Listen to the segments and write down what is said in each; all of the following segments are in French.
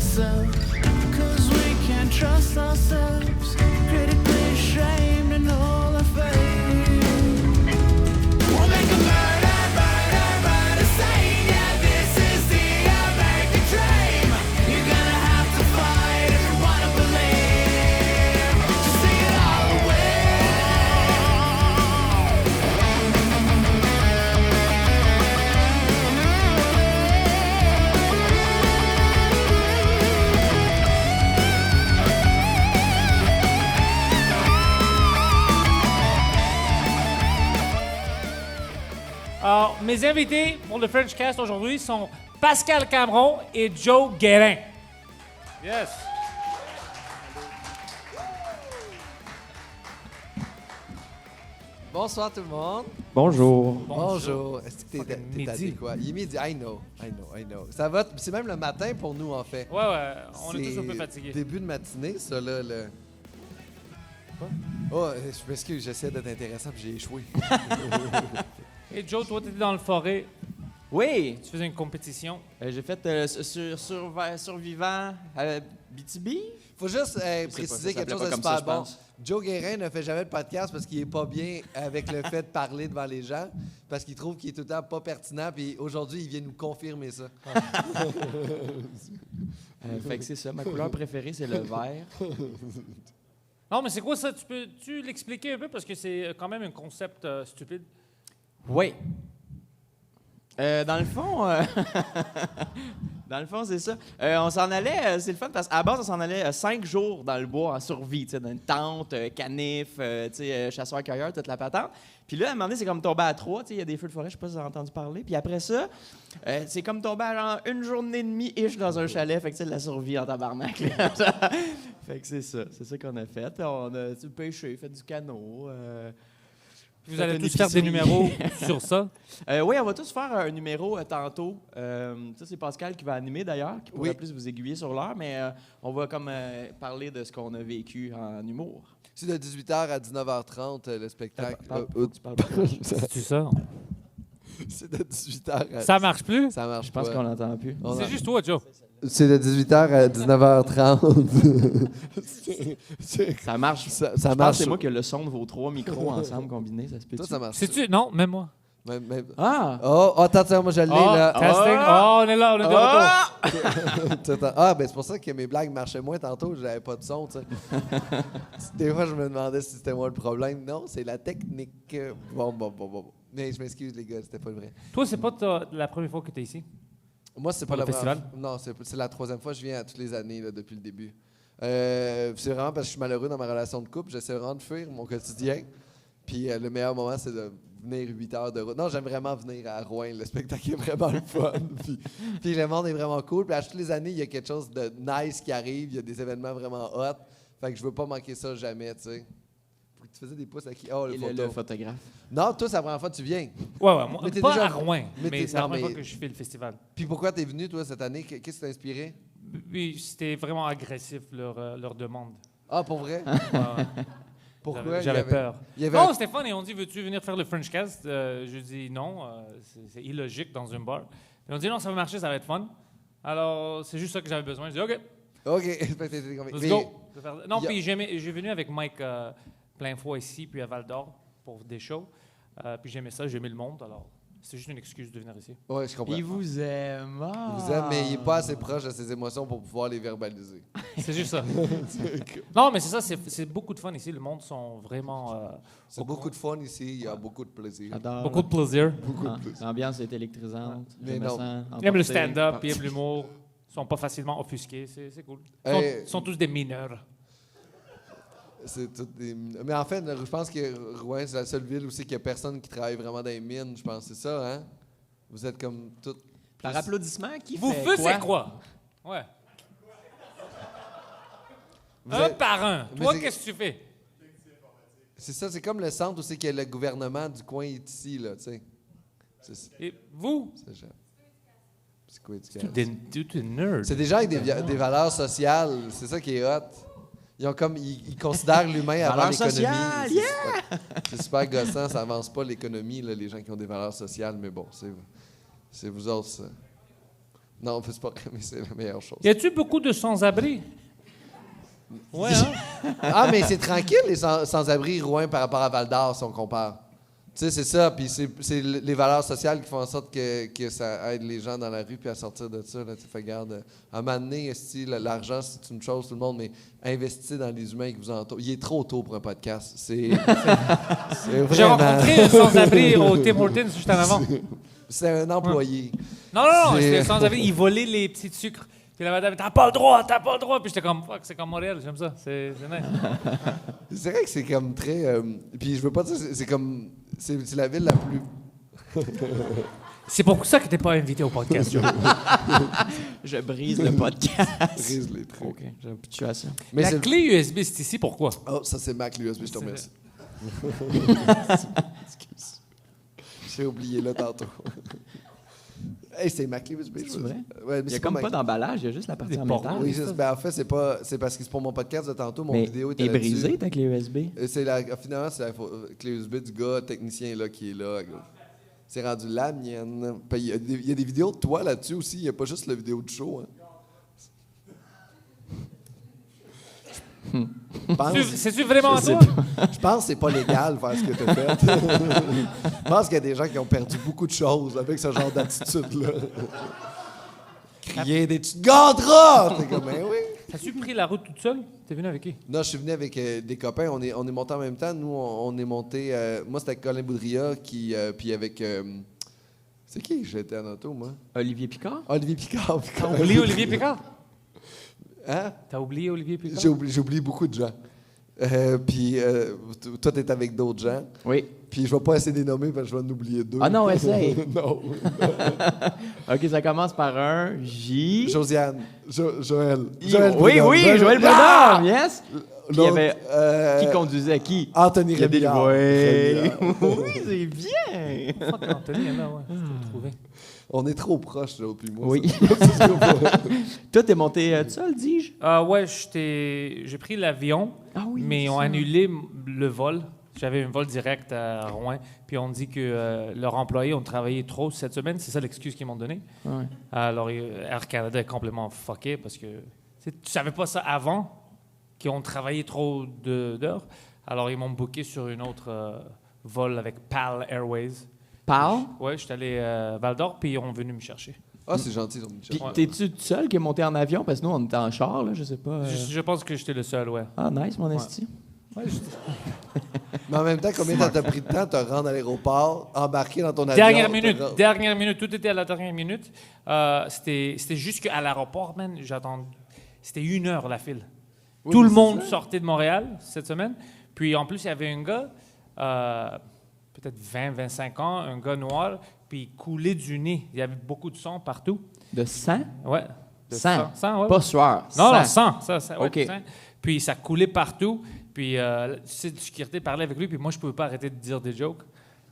oneself, 'cause we can't trust ourselves, critically ashamed and all our faith. We'll make a murder scene, yeah, this is the American dream. You're gonna have to fight if you wanna believe, to see it all away. Alors, mes invités pour le French Cast aujourd'hui sont Pascal Cameron et Joe Guérin. Yes. Bonsoir tout le monde. Bonjour. Bonjour. Est-ce que t'es Midi. adéquat? Il est midi. I know. Ça va. C'est même le matin pour nous, en fait. Ouais, on est tous un peu fatigués. Début de matinée, ça, là. Quoi? Oh, je m'excuse, j'essaie d'être intéressant, puis j'ai échoué. Et Joe, toi, t'étais dans le forêt, Oui, tu faisais une compétition. j'ai fait survivant à BTB. Faut juste pas, préciser ça quelque chose s'appelait de pas comme ça, super je bon. pense. Joe Guérin ne fait jamais de podcast parce qu'il est pas bien avec le fait de parler devant les gens, parce qu'il trouve qu'il est tout le temps pas pertinent, puis aujourd'hui, il vient nous confirmer ça. Fait que c'est ça. Ma couleur préférée, c'est le vert. Non, mais c'est quoi ça? Tu peux-tu l'expliquer un peu? Parce que c'est quand même un concept stupide. Oui. Dans le fond, c'est ça. On s'en allait, c'est le fun parce qu'à la base, on s'en allait 5 jours dans le bois en survie, tu sais, dans une tente, canif, chasseur-cueilleur, toute la patente. Puis là, à un moment donné, c'est comme tomber à 3, il y a des feux de forêt, je sais pas si vous avez entendu parler. Puis après ça, c'est comme tomber à genre une journée et demie-ish dans un chalet, fait que c'est de la survie en tabarnak. Là. Fait que c'est ça qu'on a fait. Puis on a pêché, fait du canot. Vous allez tous faire des numéros sur ça. Oui, on va tous faire un numéro tantôt. Ça, c'est Pascal qui va animer d'ailleurs, qui pourrait plus vous aiguiller sur l'heure, mais on va comme parler de ce qu'on a vécu en humour. C'est de 18h à 19h30, le spectacle. Tu parles pas. C'est ça. C'est de 18h à... Ça marche plus? Ça marche Je pense pas. qu'on l'entend plus. C'est juste toi, Joe. C'est de 18h à 19h30. Ça marche. Ça Je pense marche. que c'est moi qui ai le son de vos 3 micros ensemble combinés, ça se peut. Toi, ça marche. C'est-tu? Non, même moi. Ah! Oh, attends, moi je l'ai là. Testing. Oh, on est là, on est de retour. Ah, ben c'est pour ça que mes blagues marchaient moins tantôt, j'avais pas de son, tu sais. Des fois, je me demandais si c'était moi le problème. Non, c'est la technique. Bon. Mais je m'excuse, les gars, c'était pas vrai. Toi, c'est pas la première fois que tu es ici? Moi, c'est Pour pas le la première festival? Non, c'est la 3e fois que je viens à toutes les années, là, depuis le début. C'est vraiment parce que je suis malheureux dans ma relation de couple. J'essaie vraiment de fuir mon quotidien. Puis le meilleur moment, c'est de venir 8 heures de route. Non, j'aime vraiment venir à Rouen. Le spectacle est vraiment le fun. Puis le monde est vraiment cool. Puis à toutes les années, il y a quelque chose de nice qui arrive. Il y a des événements vraiment hot. Fait que je veux pas manquer ça jamais, tu sais. Tu faisais des pouces à qui? Oh, Le photographe. Non, toi, c'est la première fois que tu viens. Ouais, moi, Mais t'es pas déjà- à Rouen, mais mais t'es- c'est la non, première mais- fois que je fais le festival. Puis pourquoi t'es venu, toi, cette année? Qu'est-ce qui t'a inspiré? Oui, c'était vraiment agressif, leur demande. Ah, pour vrai? Ouais. Pourquoi? J'avais peur. Il y avait... Non, Stéphane, et on dit, veux-tu venir faire le French Cast? Je dis non, c'est illogique dans une bar. Puis on dit non, ça va marcher, ça va être fun. Alors, c'est juste ça que j'avais besoin. Je dis OK, OK. Fait que t'étais convaincu. let's Mais- go. Non, il y a- puis j'ai venu avec Mike plein fois ici, puis à Val d'Or pour des shows. Puis j'aimais ça, j'aimais le monde, alors c'est juste une excuse de venir ici. Ouais, je comprends. Il vous aime. Ah. Il vous aime, mais il n'est pas assez proche de ses émotions pour pouvoir les verbaliser. C'est juste ça. Non, mais c'est ça, c'est beaucoup de fun ici. Le monde sont vraiment... C'est beaucoup de fun ici, il y a beaucoup de plaisir. J'adore. beaucoup de plaisir. L'ambiance est électrisante. Mais Je me non. sens Ils aiment le emporté. stand-up, ils aiment l'humour. Ils sont pas facilement offusqués, c'est cool. Ils sont tous des mineurs. C'est tout des... Mais en fait, je pense que Rouen, c'est la seule ville aussi qu'il n'y a personne qui travaille vraiment dans les mines. Je pense que c'est ça, hein? Vous êtes comme tout... Par applaudissement, qui Vous fait faisiez quoi? Ouais. Vous Un êtes- par un. Mais Toi, c'est- qu'est-ce que tu fais? C'est ça, c'est comme le centre où c'est que le gouvernement du coin est ici, là, tu sais. Et vous? C'est quoi, éducation? Des nerds. C'est des gens avec des valeurs sociales, c'est ça qui est hot. Ils ont comme ils considèrent l'humain avant Valeurs l'économie. sociales, C'est super gossant, ça avance pas l'économie là, les gens qui ont des valeurs sociales, mais bon, c'est vous autres ça. Non, c'est pas vrai, mais c'est la meilleure chose. Y a-tu beaucoup de sans-abri? Ouais, hein? Ah, mais c'est tranquille, les sans-abri Rouen par rapport à Val-d'Or, si on compare. Tu sais, c'est ça, puis c'est les valeurs sociales qui font en sorte que ça aide les gens dans la rue puis à sortir de ça. Là, tu fais garde. À un moment donné, l'argent, c'est une chose, tout le monde, mais investir dans les humains qui vous entourent. Il est trop tôt pour un podcast. C'est J'ai vraiment... rencontré un sans-abri au Tim Hortons juste en avant. C'est un employé. Non, c'était un sans-abri. Il volait les petits sucres. Puis la madame, t'as pas le droit. Puis j'étais comme, fuck, c'est comme Montréal, j'aime ça. C'est nice. C'est vrai que c'est comme très... puis je veux pas dire, c'est comme... C'est la ville la plus... C'est pour ça que t'es pas invité au podcast, Joe. Je brise le podcast. brise les trucs. OK, j'ai un petit à ça. Mais La c'est- clé USB, c'est ici, pourquoi? Oh, ça c'est Mac l'USB, je te remercie. Excuse. J'ai oublié là tantôt. Hey, c'est Mac l'USB. C'est vrai? Ouais, mais Il y a c'est comme Mac. pas d'emballage, il y a juste la partie Des en pornos. métal. Oui, en fait, c'est parce que c'est pour mon podcast de tantôt, mon Mais vidéo était est là-dessus. brisée ta clé USB? Finalement, c'est la clé USB du gars technicien là, qui est là. C'est rendu la mienne. Puis il y a des vidéos de toi là-dessus aussi. Il n'y a pas juste la vidéo du show. Hein. Je pense- C'est-tu vraiment toi? Je pense que c'est pas légal faire ce que tu as fait. Je pense qu'il y a des gens qui ont perdu beaucoup de choses avec ce genre d'attitude-là. Crier des petites gadras! T'es comme, ben oui. As-tu pris la route toute seule? T'es venu avec qui? Non, je suis venu avec des copains. On est montés en même temps. Nous, on est montés. Moi, c'était avec Colin Boudria, puis avec. C'est qui que j'étais en auto, moi? Olivier Picard? Olivier Picard. T'as oublié Olivier Picard? Hein? T'as oublié Olivier Picard? J'ai oublié beaucoup de gens. Puis toi, t'es avec d'autres gens. Oui. Puis je vais pas essayer de les nommer parce que je vais en oublier deux. Ah non, essaye. non. OK, ça commence par un J. Josiane. Joël. Oui, Prudhomme. oui, Joël Ah! Prudhomme, yes. Puis il y L'autre, avait... Qui conduisait qui? Anthony Il y a des Rémillard. Oui, c'est bien. Fuck, Anthony, là, ouais. Je t'ai trouvé. On est trop proches, là, puis moi. Oui. ça. Toi, t'es monté tout seul, dis-je? Ouais, j'ai pris l'avion, Ah oui, mais ils ont ça. annulé le vol. J'avais un vol direct à Rouen, puis on dit que leurs employés ont travaillé trop cette semaine. C'est ça l'excuse qu'ils m'ont donnée. Ouais. Alors, Air Canada est complètement fucké parce que tu savais pas ça avant, qu'ils ont travaillé trop d'heures. Alors, ils m'ont booké sur une autre vol avec PAL Airways. Pal? Ouais, je suis allé à Val-d'Or, puis ils sont venus me chercher. Ah, c'est gentil, ils ont mis Puis Ouais. t'es-tu tout seul qui est monté en avion? Parce que nous, on était en char, là, je sais pas. Je pense que j'étais le seul, ouais. Ah, nice, mon esti. Ouais, Mais en même temps, combien de temps t'as pris de temps à te rendre à l'aéroport, embarquer dans ton avion? Dernière minute, tout était à la dernière minute. C'était juste qu'à l'aéroport, man, c'était 1 heure la file. Oui, Tout mais le c'est monde ça. sortait de Montréal cette semaine. Puis en plus, il y avait un gars, peut-être 20-25 ans, un gars noir, puis il coulait du nez. Il y avait beaucoup de sang partout. De sang? Ouais. De Sang. ouais. Pas sueur. Non, non, sang. sang. Ouais, OK. sang. Puis ça coulait partout. Puis le sécurité parlait avec lui, puis moi, je pouvais pas arrêter de dire des jokes.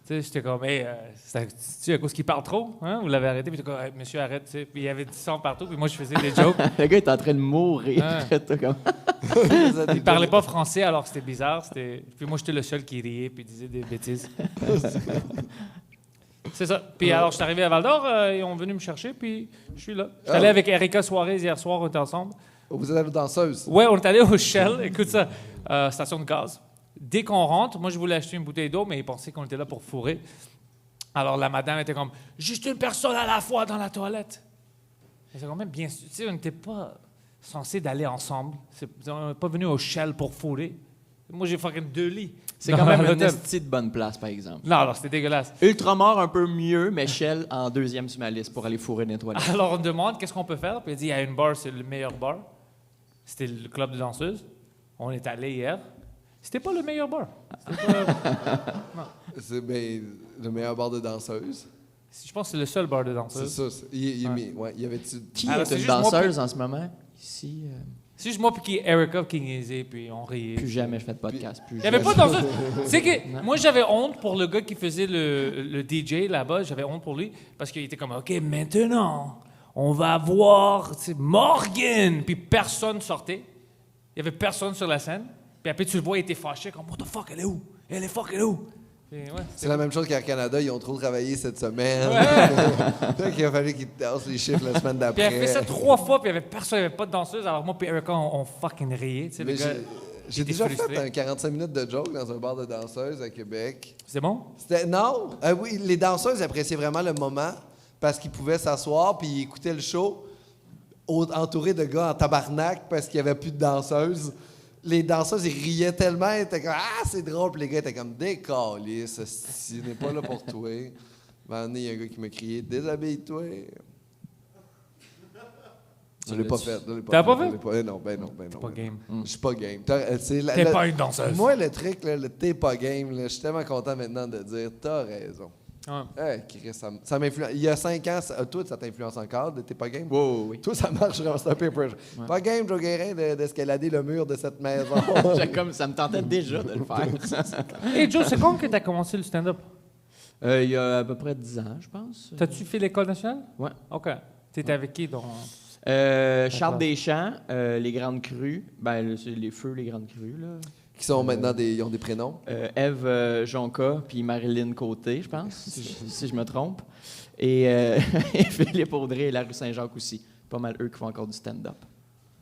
Tu sais, j'étais comme, hey, c'est à cause qu'il parle trop, hein? Vous l'avez arrêté, puis j'étais comme, hey, monsieur, arrête, tu sais. Puis il y avait du sang partout, puis moi, je faisais des jokes. Le gars est en train de mourir. Ouais. Toi, comme... Il parlait pas français, alors c'était bizarre. Puis moi, j'étais le seul qui riait, puis disait des bêtises. C'est ça. Puis alors, je suis arrivé à Val-d'Or, ils ont venu me chercher, puis je suis là. Je suis allé avec Erika Suarez hier soir, on était ensemble. Vous êtes allé danseuse? Ouais, on est allé au Shell, écoute ça, station de gaz. Dès qu'on rentre, moi, je voulais acheter une bouteille d'eau, mais ils pensaient qu'on était là pour fourrer. Alors, la madame était comme, juste une personne à la fois dans la toilette. C'est quand même bien sûr. Tu sais, on n'était pas censé d'aller ensemble. On n'est pas venu au Shell pour fourrer. Moi, j'ai fucking 2 lits. C'est dans quand même une l'hôtel. esti de bonne place, par exemple. Non, alors, c'était dégueulasse. Ultramar, un peu mieux, mais Shell en 2e sur ma liste pour aller fourrer des toilettes. Alors, on demande qu'est-ce qu'on peut faire. Puis il dit, il y a une bar, c'est le meilleur bar. C'était le club de danseuses. On est allé hier. C'était pas le meilleur bar. C'est le meilleur bar de danseuse. Je pense que c'est le seul bar de C'est danseuses. ça. Il y avait-tu... Qui Alors, est c'est une juste moi danseuse en ce moment? Ici, C'est juste moi puis Erika qui niaisait, puis on riait. plus jamais je fais de podcast. Plus Il n'y avait jamais. pas de danseuse. C'est que moi, j'avais honte pour le gars qui faisait le DJ là-bas. J'avais honte pour lui parce qu'il était comme, OK, maintenant, on va voir Morgan. Puis personne sortait. Il n'y avait personne sur la scène. Puis après, tu le vois, il était fâché, comme, what the fuck, elle est où? Elle est où? Puis, ouais, C'est la même chose qu'Air Canada, ils ont trop travaillé cette semaine. Donc, il a fallu qu'ils tassent les chiffres la semaine Puis d'après. elle a fait ça 3 fois, puis il y avait personne, il n'y avait pas de danseuse. Alors moi puis Erica, on fucking riait. Tu sais, Mais le gars, j'ai était déjà frustré. fait un 45 minutes de joke dans un bar de danseuses à Québec. C'est bon? Non, oui, les danseuses appréciaient vraiment le moment parce qu'ils pouvaient s'asseoir puis écouter le show entourés de gars en tabarnak parce qu'il n'y avait plus de danseuses. Les danseuses, ils riaient tellement, ils étaient comme « Ah, c'est drôle! » Puis les gars étaient comme « Décalisse, ce n'est pas là pour toi. » À un moment donné, il y a un gars qui m'a crié « Déshabille-toi! » Je l'ai pas fait. T'as pas fait? Non, ben non. Pas game. Je suis pas game. T'es pas une danseuse. Moi, le truc, là, le t'es pas game, là, je suis tellement content maintenant de dire t'as raison. Ouais. Chris, ça m'influence. Il y a 5 ans, toi, ça t'influence encore de t'es pas game? Oui. Toi, ça marche vraiment, c'est un peu. Pas game, Joe Guérin, d'escalader le mur de cette maison. Comme ça me tentait déjà de le faire. Hey Joe, c'est quand que t'as commencé le stand-up? Il y a à peu près 10 ans, je pense. T'as-tu fait l'école nationale? Ouais. OK. T'étais avec qui? Donc... Charles Deschamps, Les Grandes Crues. Ben, c'est les Feux, Les Grandes Crues, là. Qui sont maintenant ils ont des prénoms. Ève Jonca, puis Marilyn Côté, je pense, si je me trompe. Et Philippe Audrey et la rue Saint-Jacques aussi. Pas mal eux qui font encore du stand-up.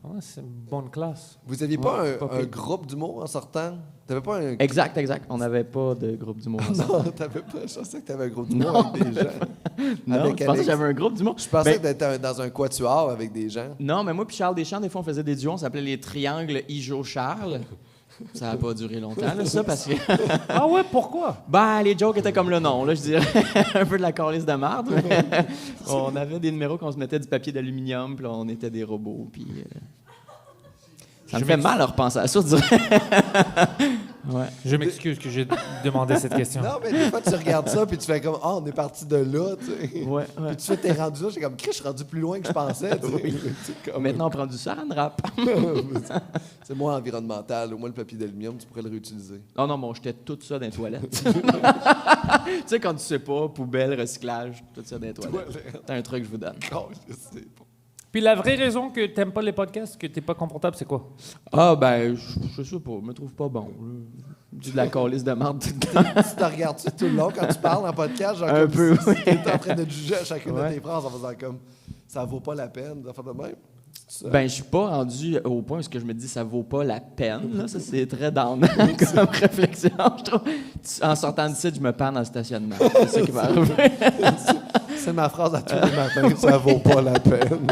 Ouais, c'est une bonne classe. Vous aviez pas Ouais, pas un pire. groupe d'humour en sortant? T'avais pas un. Exact. On n'avait pas de groupe d'humour ensemble. Non, t'avais pas. Je pensais que t'avais un groupe d'humour avec des gens. Non, Avec je pensais Alex. que j'avais un groupe d'humour. Je pensais Ben, d'être dans un quatuor avec des gens. non, mais moi puis Charles Deschamps, des fois, on faisait des duos. On s'appelait les Triangles Ijo-Charles. Ça n'a pas duré longtemps, là, ça, parce que... Ah ouais, pourquoi? Ben, les jokes étaient comme le nom, là, je dirais. Un peu de la calice de marde. Mais on avait des numéros qu'on se mettait du papier d'aluminium, puis là, on était des robots, puis... Ça me fait mal à repenser à ça, je dirais. Ouais. Je m'excuse que j'ai demandé cette question. Non, mais des fois, tu regardes ça, puis tu fais comme, ah, on est parti de là, tu sais. Ouais. Puis tu fais, t'es rendu là, j'ai comme, Chris, je suis rendu plus loin que je pensais, tu sais. C'est comme- Maintenant, on prend du saran wrap. C'est moins environnemental. Au moins, le papier d'aluminium, tu pourrais le réutiliser. Non, moi, j'étais tout ça dans les toilettes. Tu sais, quand tu sais pas, poubelle, recyclage, tout ça dans les toilettes. C'est un truc que je vous donne. Oh, je sais pas. Puis la vraie raison que t'aimes pas les podcasts, que t'es pas confortable, c'est quoi? Ah, ben, je sais pas, je me trouve pas bon. là. J'ai de la calice de marde tout le temps. Tu te regardes-tu tout le long quand tu parles en podcast? Genre Un comme peu, si tu étais en train de te juger à chacune Ouais. de tes phrases en faisant comme, ça vaut pas la peine de faire de même. C'est ça? Ben, je suis pas rendu au point où ce que je me dis ça vaut pas la peine. Là. Ça, c'est très down comme réflexion, je trouve. En sortant du site, je me perds dans le stationnement. C'est ça qui va arriver. C'est ma phrase à tous les matins, ça vaut pas la peine.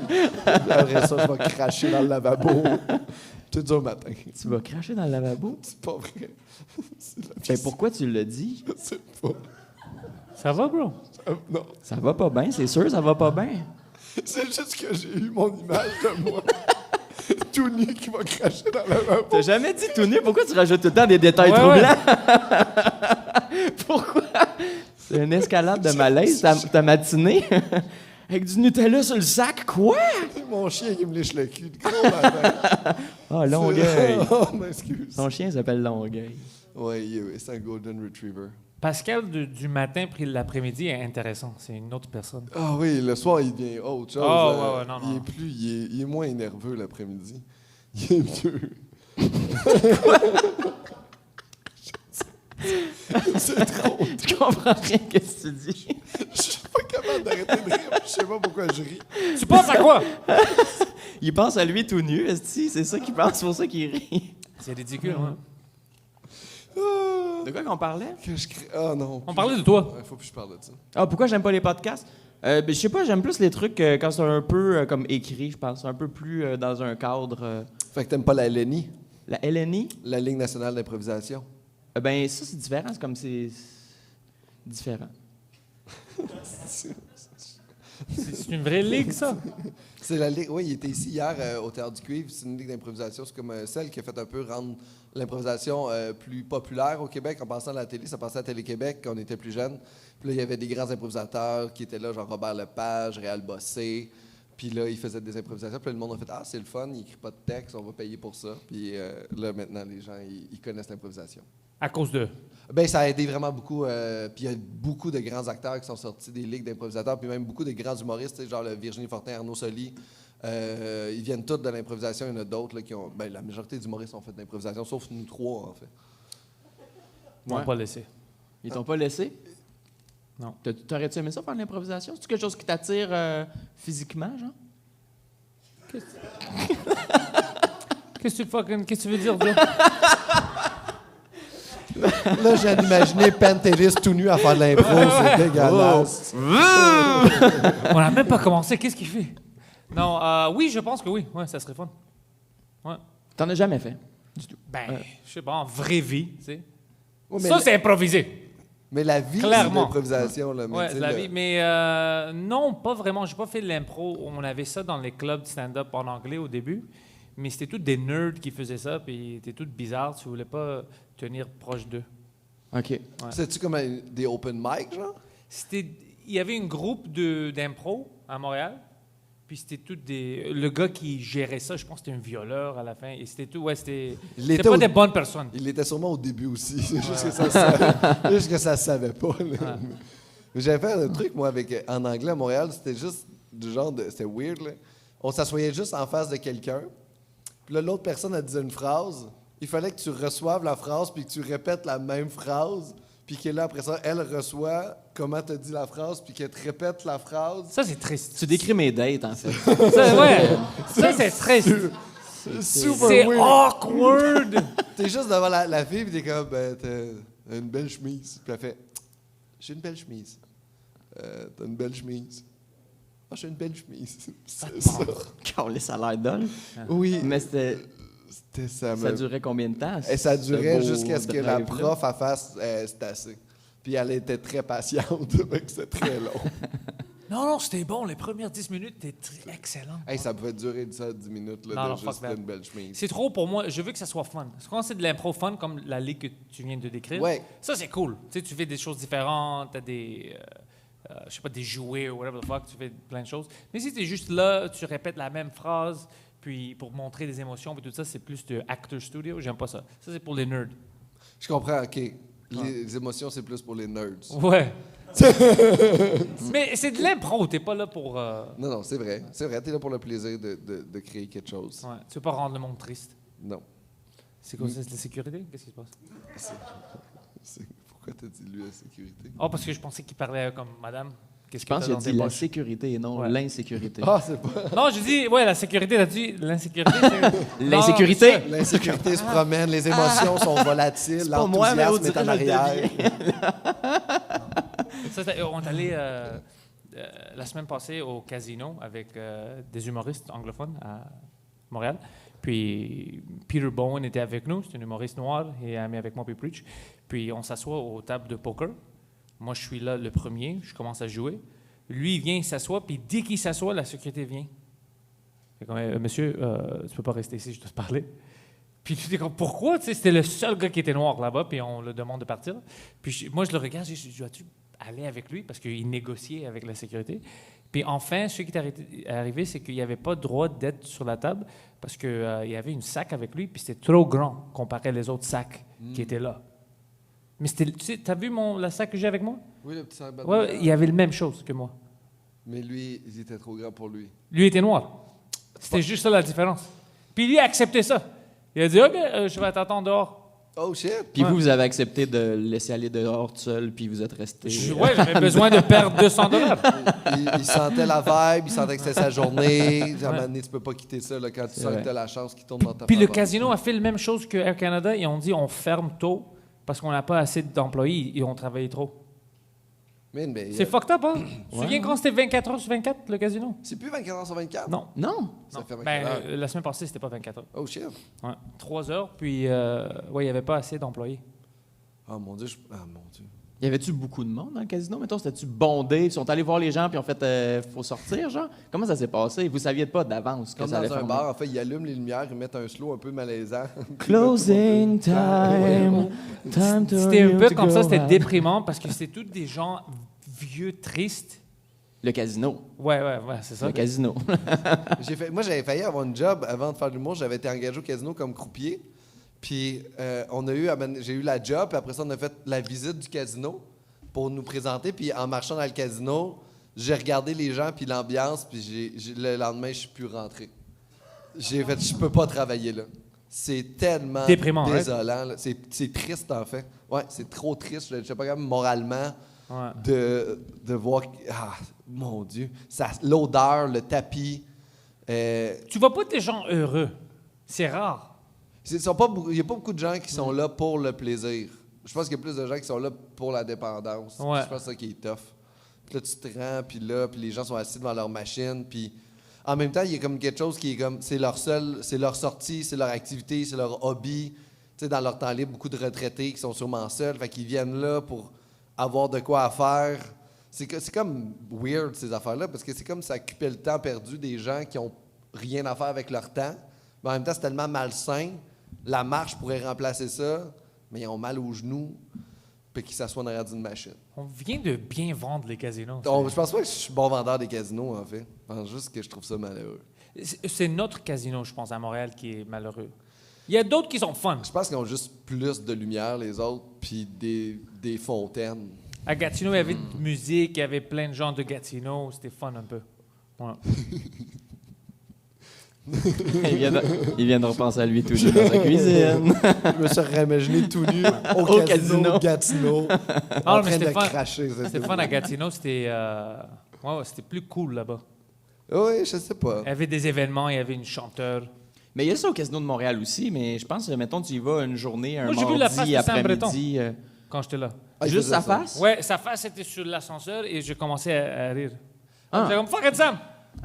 Après ça, je vais cracher dans le lavabo. Tout dur matin. Tu vas cracher dans le lavabo? C'est pas vrai. Ben, pourquoi tu le dis? Je sais pas. Ça va, bro? Non. Ça va pas bien, c'est sûr, ça va pas bien. C'est juste que j'ai eu mon image de moi tout nu qui va cracher dans le lavabo. T'as jamais dit tout nu? Pourquoi tu rajoutes tout le temps des détails Ouais, troublants? Pourquoi? C'est une escalade de malaise, ta matinée. Avec du Nutella sur le sac, quoi? Mon chien qui me lèche le cul. De gros matin. Ah, Longueuil. Oh, m'excuse. Son chien s'appelle Longueuil. Oui, c'est un Golden Retriever. Pascal du matin puis l'après-midi est intéressant. C'est une autre personne. Ah oui, le soir, il devient autre chose. Ah, ouais, non. Il est moins nerveux l'après-midi. Il est mieux. C'est trop. Je comprends rien que tu dis. Je suis pas capable d'arrêter de rire. Je sais pas pourquoi je ris. Tu penses à quoi? Il pense à lui tout nu, esti, c'est ça qu'il pense, c'est pour ça qu'il rit. C'est ridicule, hein? Ah, De quoi qu'on parlait? que je crie. Ah non. On parlait de toi. Il faut plus que je parle de ça. Ah, pourquoi j'aime pas les podcasts? Ben, je sais pas, j'aime plus les trucs quand c'est un peu comme écrit, je pense, un peu plus dans un cadre. Fait que t'aimes pas la LNI, La LNI? la Ligue nationale d'improvisation. Ben, ça, c'est différent, c'est comme c'est différent. C'est une vraie ligue, ça? C'est la ligue. Oui, il était ici hier au Théâtre du Cuivre. C'est une ligue d'improvisation. C'est comme celle qui a fait un peu rendre l'improvisation plus populaire au Québec. En passant à la télé, ça passait à Télé-Québec quand on était plus jeunes. Puis là, il y avait des grands improvisateurs qui étaient là, genre Robert Lepage, Réal Bossé. Puis là, ils faisaient des improvisations. Puis là, le monde a fait « Ah, c'est le fun, il écrit pas de texte, on va payer pour ça. » Puis là, maintenant, les gens, ils connaissent l'improvisation. À cause de... Ben ça a aidé vraiment beaucoup. Puis il y a beaucoup de grands acteurs qui sont sortis des ligues d'improvisateurs, puis même beaucoup de grands humoristes, tu sais, genre le Virginie Fortin, Arnaud Soli. Ils viennent tous de l'improvisation. Il y en a d'autres là, qui ont. Ben, la majorité des humoristes ont fait de l'improvisation, sauf nous trois, en fait. On va pas laisser. Ils t'ont pas laissé? Non. T'aurais-tu aimé ça, faire de l'improvisation? C'est-tu quelque chose qui t'attire physiquement, genre? Qu'est-ce que tu veux dire, Joe? Là, j'ai imaginé Pantelis tout nu à faire de l'impro. C'est dégueulasse. On n'a même pas commencé. Qu'est-ce qu'il fait? Non, oui, je pense que oui. Ouais, ça serait fun. Ouais. T'en as jamais fait? Ben, je sais pas, en vraie vie, tu sais. Ouais, mais Ça, c'est improvisé. mais la vie, c'est Clairement. l'improvisation. Là, mais Ouais, tu sais, la le- vie. Mais non, pas vraiment. J'ai pas fait de l'impro. On avait ça dans les clubs de stand-up en anglais au début. Mais c'était tous des nerds qui faisaient ça. Puis ils étaient tous bizarres. Tu voulais pas tenir proche d'eux. OK. C'est-tu comme des open mic, genre? Il y avait un groupe d'impro à Montréal. Puis c'était tout des. Le gars qui gérait ça, je pense que c'était un violeur à la fin. Et c'était tout. Ouais, c'était pas au- des bonnes personnes. Il l'était sûrement au début aussi. C'est juste que ça se savait, juste que ça se savait pas. Là. Mais j'avais fait un truc, moi, en anglais à Montréal. C'était juste du genre de. C'était weird, là. On s'assoyait juste en face de quelqu'un. Puis là, l'autre personne, elle disait une phrase. Il fallait que tu reçoives la phrase puis que tu répètes la même phrase. Puis que là, après ça, elle reçoit comment tu dit la phrase puis qu'elle te répète la phrase. Ça, c'est triste. Tu décris mes dates, en fait. Ça, ouais. Ça, c'est triste. Super C'est weird. awkward. T'es juste devant la fille puis t'es comme, ben, t'as une belle chemise. Puis elle fait, j'ai une belle chemise. T'as une belle chemise. Ah, j'ai une belle chemise. C'est ça. Quand les salaires donnent. Oui. Mais c'était. C'était ça. Ça durait combien de temps? Et ça ce durait beau jusqu'à ce que la drive-là? prof elle fasse c'est assez. Puis elle était très patiente, donc c'était très long. Non, c'était bon. Les premières 10 minutes étaient excellentes. Hey, ça pouvait durer ça 10 minutes, là, Non, de non, juste fuck that. une belle chemise. C'est trop pour moi. Je veux que ça soit fun. Parce que quand c'est de l'impro fun, comme la ligue que tu viens de décrire, Ouais. ça, c'est cool. Tu sais, tu fais des choses différentes, t'as des... je sais pas, des jouets ou whatever the fuck, tu fais plein de choses. Mais si tu es juste là, tu répètes la même phrase, puis pour montrer des émotions, puis tout ça, c'est plus de actor studio. J'aime pas ça. Ça, c'est pour les nerds. Je comprends, OK. Les émotions, c'est plus pour les nerds. Ouais. Mais c'est de l'impro, t'es pas là pour... Non, non, c'est vrai. C'est vrai, t'es là pour le plaisir de créer quelque chose. Ouais, tu veux pas rendre le monde triste. Non. C'est quoi ça, c'est de la sécurité? Qu'est-ce qui se passe? Pourquoi t'as dit lui la sécurité? Oh, parce que je pensais qu'il parlait comme madame. Qu'est-ce Je pense que qu'il a t'as dit dans tes la poches? sécurité et non Ouais. l'insécurité. Ah, c'est pas... Non, je dis, ouais, la sécurité, t'as dit l'insécurité. c'est- L'insécurité? Non, L'insécurité se promène, les émotions sont volatiles, pas moi, mais l'enthousiasme est en Audrey, je le arrière. on est allé la semaine passée au casino avec des humoristes anglophones à Montréal. Puis Peter Bowen était avec nous, c'est un humoriste noir, et ami avec moi, puis Preach. Puis on s'assoit aux tables de poker. Moi, je suis là le premier, je commence à jouer. Lui, il vient, il s'assoit, puis dès qu'il s'assoit, la sécurité vient. Fait comme, monsieur, tu peux pas rester ici, je dois te parler. Puis tu dis comme, pourquoi? Tu sais, c'était le seul gars qui était noir là-bas, puis on le demande de partir. Puis moi, je le regarde, je dis, dois-tu aller avec lui? Parce qu'il négociait avec la sécurité. Puis enfin, ce qui est arrivé, c'est qu'il n'y avait pas le droit d'être sur la table parce qu'il y avait une sac avec lui, puis c'était trop grand comparé aux autres sacs qui étaient là. Mais c'était, tu sais, t'as vu la sac que j'ai avec moi? Oui, le petit sac Ouais, il y avait la même chose que moi. Mais lui, il était trop grand pour lui. Lui était noir. C'était juste ça la différence. Puis lui a accepté ça. Il a dit, OK, je vais t'attendre dehors. Oh shit! Puis Ouais. vous avez accepté de le laisser aller dehors tout seul, puis vous êtes resté. Ouais, j'avais besoin de perdre $200. Il sentait la vibe, il sentait que c'était sa journée. À un moment donné, tu peux pas quitter ça là, quand tu sens vrai. que tu as la chance qu'il tourne dans ta Puis le faveur. casino a fait la même chose que Air Canada. Ils ont dit, on ferme tôt parce qu'on n'a pas assez d'employés et on travaille trop. Man, mais, C'est fucked up, hein? Tu te souviens quand c'était 24 heures sur 24, le casino? c'est plus 24 heures sur 24? Non. Non! Ça Non. fait 24 Ben, heures. la semaine passée, c'était pas 24 heures. Oh shit! Ouais. 3 heures, puis ouais, il n'y avait pas assez d'employés. Oh mon Dieu, ah mon Dieu. Y avait-tu beaucoup de monde dans le casino? Mettons, c'était-tu bondé? Ils sont allés voir les gens, puis ont fait faut sortir, genre? Comment ça s'est passé? Vous saviez pas d'avance que Comme ça allait dans un fermer? bar, en fait, ils allument les lumières, ils mettent un slow un peu malaisant. Closing time, time to C'était un you peu to comme go ça, c'était out. déprimant parce que c'était tous des gens vieux, tristes. Le casino. Ouais, c'est ça. Le casino. Moi, j'avais failli avoir une job avant de faire de l'humour. J'avais été engagé au casino comme croupier. Puis j'ai eu la job, puis après ça, on a fait la visite du casino pour nous présenter. Puis en marchant dans le casino, j'ai regardé les gens puis l'ambiance, puis le lendemain, je suis plus rentré. J'ai fait, je peux pas travailler là. C'est tellement Déprimant, désolant. Là. C'est triste, en fait. Ouais, c'est trop triste. Je sais pas comment moralement Ouais. de voir... Ah, mon Dieu. L'odeur, le tapis... Tu vois pas des gens heureux. C'est rare. il n'y a pas beaucoup de gens qui sont là pour le plaisir. Je pense qu'il y a plus de gens qui sont là pour la dépendance. Ouais. Je pense que c'est ça qui est tough. Puis là, tu te rends, puis les gens sont assis devant leur machine, puis en même temps, il y a comme quelque chose qui est comme, c'est leur sortie, c'est leur activité, c'est leur hobby. Tu sais, dans leur temps libre, beaucoup de retraités qui sont sûrement seuls, fait qu'ils viennent là pour avoir de quoi à faire. C'est comme weird, ces affaires-là, parce que c'est comme ça occupait le temps perdu des gens qui ont rien à faire avec leur temps. Mais en même temps, c'est tellement malsain. La marche pourrait remplacer ça, mais ils ont mal aux genoux, puis qu'ils s'assoient derrière d'une machine. On vient de bien vendre les casinos. Donc, je pense pas que je suis bon vendeur des casinos, en fait. Je pense juste que je trouve ça malheureux. C'est notre casino, je pense, à Montréal qui est malheureux. Il y a d'autres qui sont fun. Je pense qu'ils ont juste plus de lumière, les autres, puis des fontaines. À Gatineau, il y avait de musique, il y avait plein de gens de Gatineau. C'était fun un peu. Ouais. Il vient de repenser à lui tout nu dans sa cuisine. Je me suis réimaginé tout nu au casino de Gatineau, en train de cracher. C'était fun à Gatineau. C'était c'était plus cool là-bas. Oui, je sais pas. Il y avait des événements, il y avait une chanteur. Mais il y a ça au Casino de Montréal aussi, mais je pense, mettons, tu y vas une journée, un Moi, j'ai vu la face mardi de Sam après-midi. Quand j'étais là. Ah, il Juste faisait sa ça. face? Ouais, sa face était sur l'ascenseur et je commençais à rire. Ah. J'étais comme fucking Sam!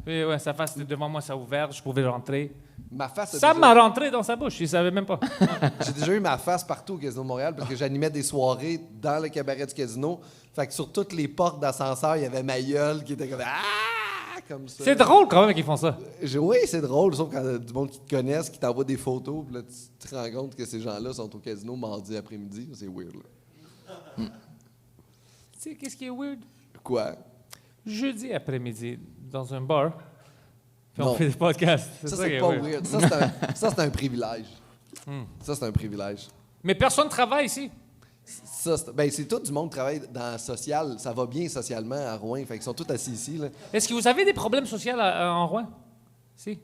Puis, ouais, sa face était devant moi, ça a ouvert, je pouvais rentrer. Ma face a Sam déjà- m'a rentré dans sa bouche, il savait même pas. J'ai déjà eu ma face partout au Casino de Montréal parce que j'animais des soirées dans le cabaret du casino. Fait que sur toutes les portes d'ascenseur, il y avait ma gueule qui était comme ah comme ça. C'est drôle quand même qu'ils font ça. Oui, c'est drôle, sauf quand il y a du monde qui te connaissent, qui t'envoie des photos, puis là tu te rends compte que ces gens-là sont au casino mardi après-midi, c'est weird. Là. Tu sais, qu'est-ce qui est weird? Quoi? Jeudi après-midi, dans un bar, puis on Non. fait des podcasts. Ça, qui c'est est pas weird. weird. Ça, c'est un privilège. Ça, c'est un privilège. Mais personne travaille ici. Ça, c'est tout du monde qui travaille dans le social. Ça va bien socialement à Rouen. Fait qu'ils sont tous assis ici. Là. Est-ce que vous avez des problèmes sociaux en Rouen? Si.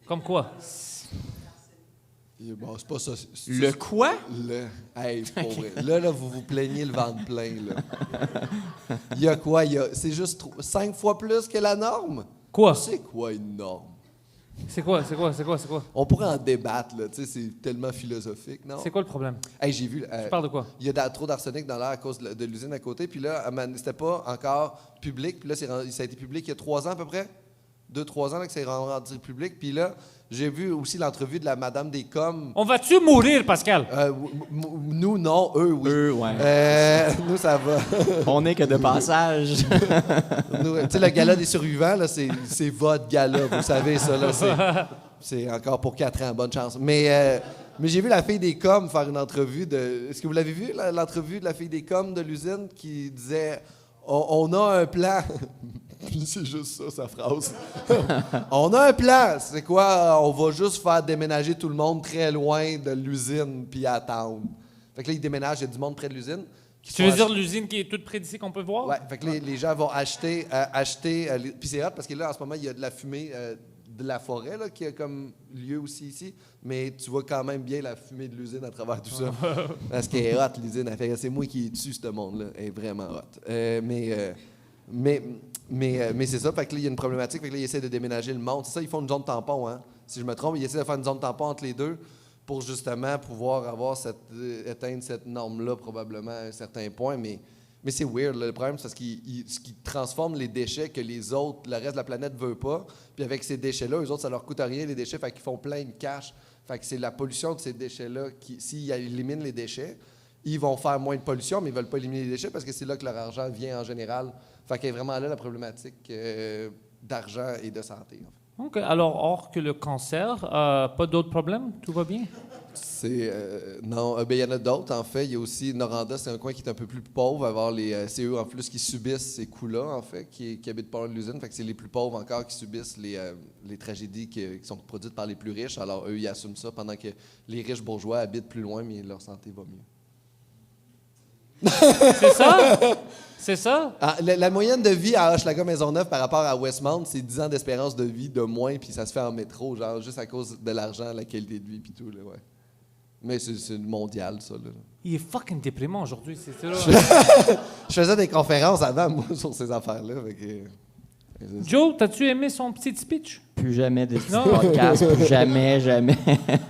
Comme quoi? Et bon, c'est pas ça. Le quoi? Hey, pour vrai. Là, vous vous plaignez le ventre plein. Là. Il y a quoi? C'est juste 5 fois plus que la norme? Quoi? C'est quoi une norme? C'est quoi? On pourrait en débattre, là. Tu sais, c'est tellement philosophique, non? C'est quoi le problème? Hey, j'ai vu. Tu parles de quoi? Il y a trop d'arsenic dans l'air à cause de l'usine à côté. Puis là, c'était pas encore public. Puis là, ça a été public il y a 3 ans à peu près. 2-3 ans là, que c'est rendu public. Puis là, j'ai vu aussi l'entrevue de la madame des coms. On va-tu mourir, Pascal? Nous, non. Eux, oui. Eux, ouais. Nous, ça va. On n'est que de passage. Tu sais, le gala des survivants, là, c'est votre gala. Vous savez, ça, là, c'est encore pour 4 ans. Bonne chance. Mais j'ai vu la fille des coms faire une entrevue de... Est-ce que vous l'avez vu, l'entrevue de la fille des coms de l'usine qui disait « On a un plan. » C'est juste ça, sa phrase. On a un plan. C'est quoi? On va juste faire déménager tout le monde très loin de l'usine puis attendre. Fait que là, ils déménagent, il y a du monde près de l'usine. Tu veux dire l'usine qui est toute près d'ici qu'on peut voir? Ouais, fait que les gens vont acheter puis c'est hot parce que là, en ce moment, il y a de la fumée de la forêt là, qui a comme lieu aussi ici, mais tu vois quand même bien la fumée de l'usine à travers tout ça. Parce qu'elle est hot, l'usine. Elle fait, c'est moi qui ai tué ce monde-là. Elle est vraiment hot. Mais c'est ça, fait que là, il y a une problématique, fait que là, ils essaient de déménager le monde. C'est ça, ils font une zone tampon, hein. Si je me trompe, ils essaient de faire une zone tampon entre les deux pour justement pouvoir éteindre cette norme-là probablement à un certain point. Mais c'est weird, là. Le problème, c'est parce qu'ils transforment les déchets que les autres, le reste de la planète ne veut pas. Puis avec ces déchets-là, eux autres, ça leur coûte rien, les déchets, fait qu'ils font plein de cash. Fait que c'est la pollution de ces déchets-là qui, s'ils éliminent les déchets, ils vont faire moins de pollution, mais ils ne veulent pas éliminer les déchets parce que c'est là que leur argent vient en général. Fait qu'il y a vraiment là la problématique d'argent et de santé. En fait. OK. Alors, hors que le cancer, pas d'autres problèmes? Tout va bien? Non, il y en a d'autres, en fait. Il y a aussi Noranda, c'est un coin qui est un peu plus pauvre, avoir c'est eux en plus qui subissent ces coups-là, en fait, qui habitent pas loin de l'usine. Fait que c'est les plus pauvres encore qui subissent les tragédies qui sont produites par les plus riches. Alors, eux, ils assument ça pendant que les riches bourgeois habitent plus loin, mais leur santé va mieux. C'est ça? C'est ça? Ah, la moyenne de vie à Hochelaga Maisonneuve par rapport à Westmount, c'est 10 ans d'espérance de vie de moins, puis ça se fait en métro, genre juste à cause de l'argent, la qualité de vie, puis tout, là, ouais. Mais c'est mondial, ça, là. Il est fucking déprimant aujourd'hui, c'est ça. Je faisais des conférences avant, moi, sur ces affaires-là, fait que... Joe, t'as-tu aimé son petit speech? Plus jamais de Non. podcast, plus jamais.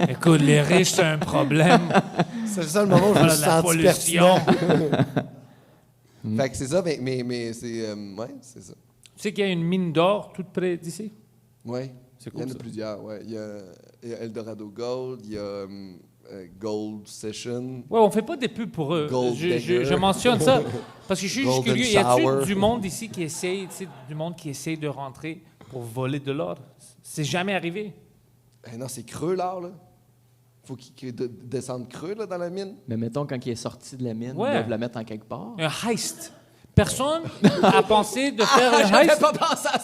Écoute, les riches, c'est un problème. C'est ça le moment où je me Voilà, suis la senti pollution. pertinent. Fait que c'est ça, mais c'est... ouais, c'est ça. Tu sais qu'il y a une mine d'or toute près d'ici? Ouais. C'est Il y en cool, a ça. plusieurs, ouais. Il y a Eldorado Gold, il y a Gold Session. Ouais, on fait pas des pubs pour eux. Gold Digger. Je mentionne ça parce que je suis juste Golden curieux. Y a-t-il Shower. du monde ici qui essaye, tu sais, du monde qui essaye de rentrer pour voler de l'or? C'est jamais arrivé. Eh non, c'est creux, l'art, là. Faut qu'il descende creux, là, dans la mine. Mais mettons, quand il est sorti de la mine, Ouais. ils doivent la mettre en quelque part. Un heist. Personne a pensé de faire un J'avais heist. pas pensé à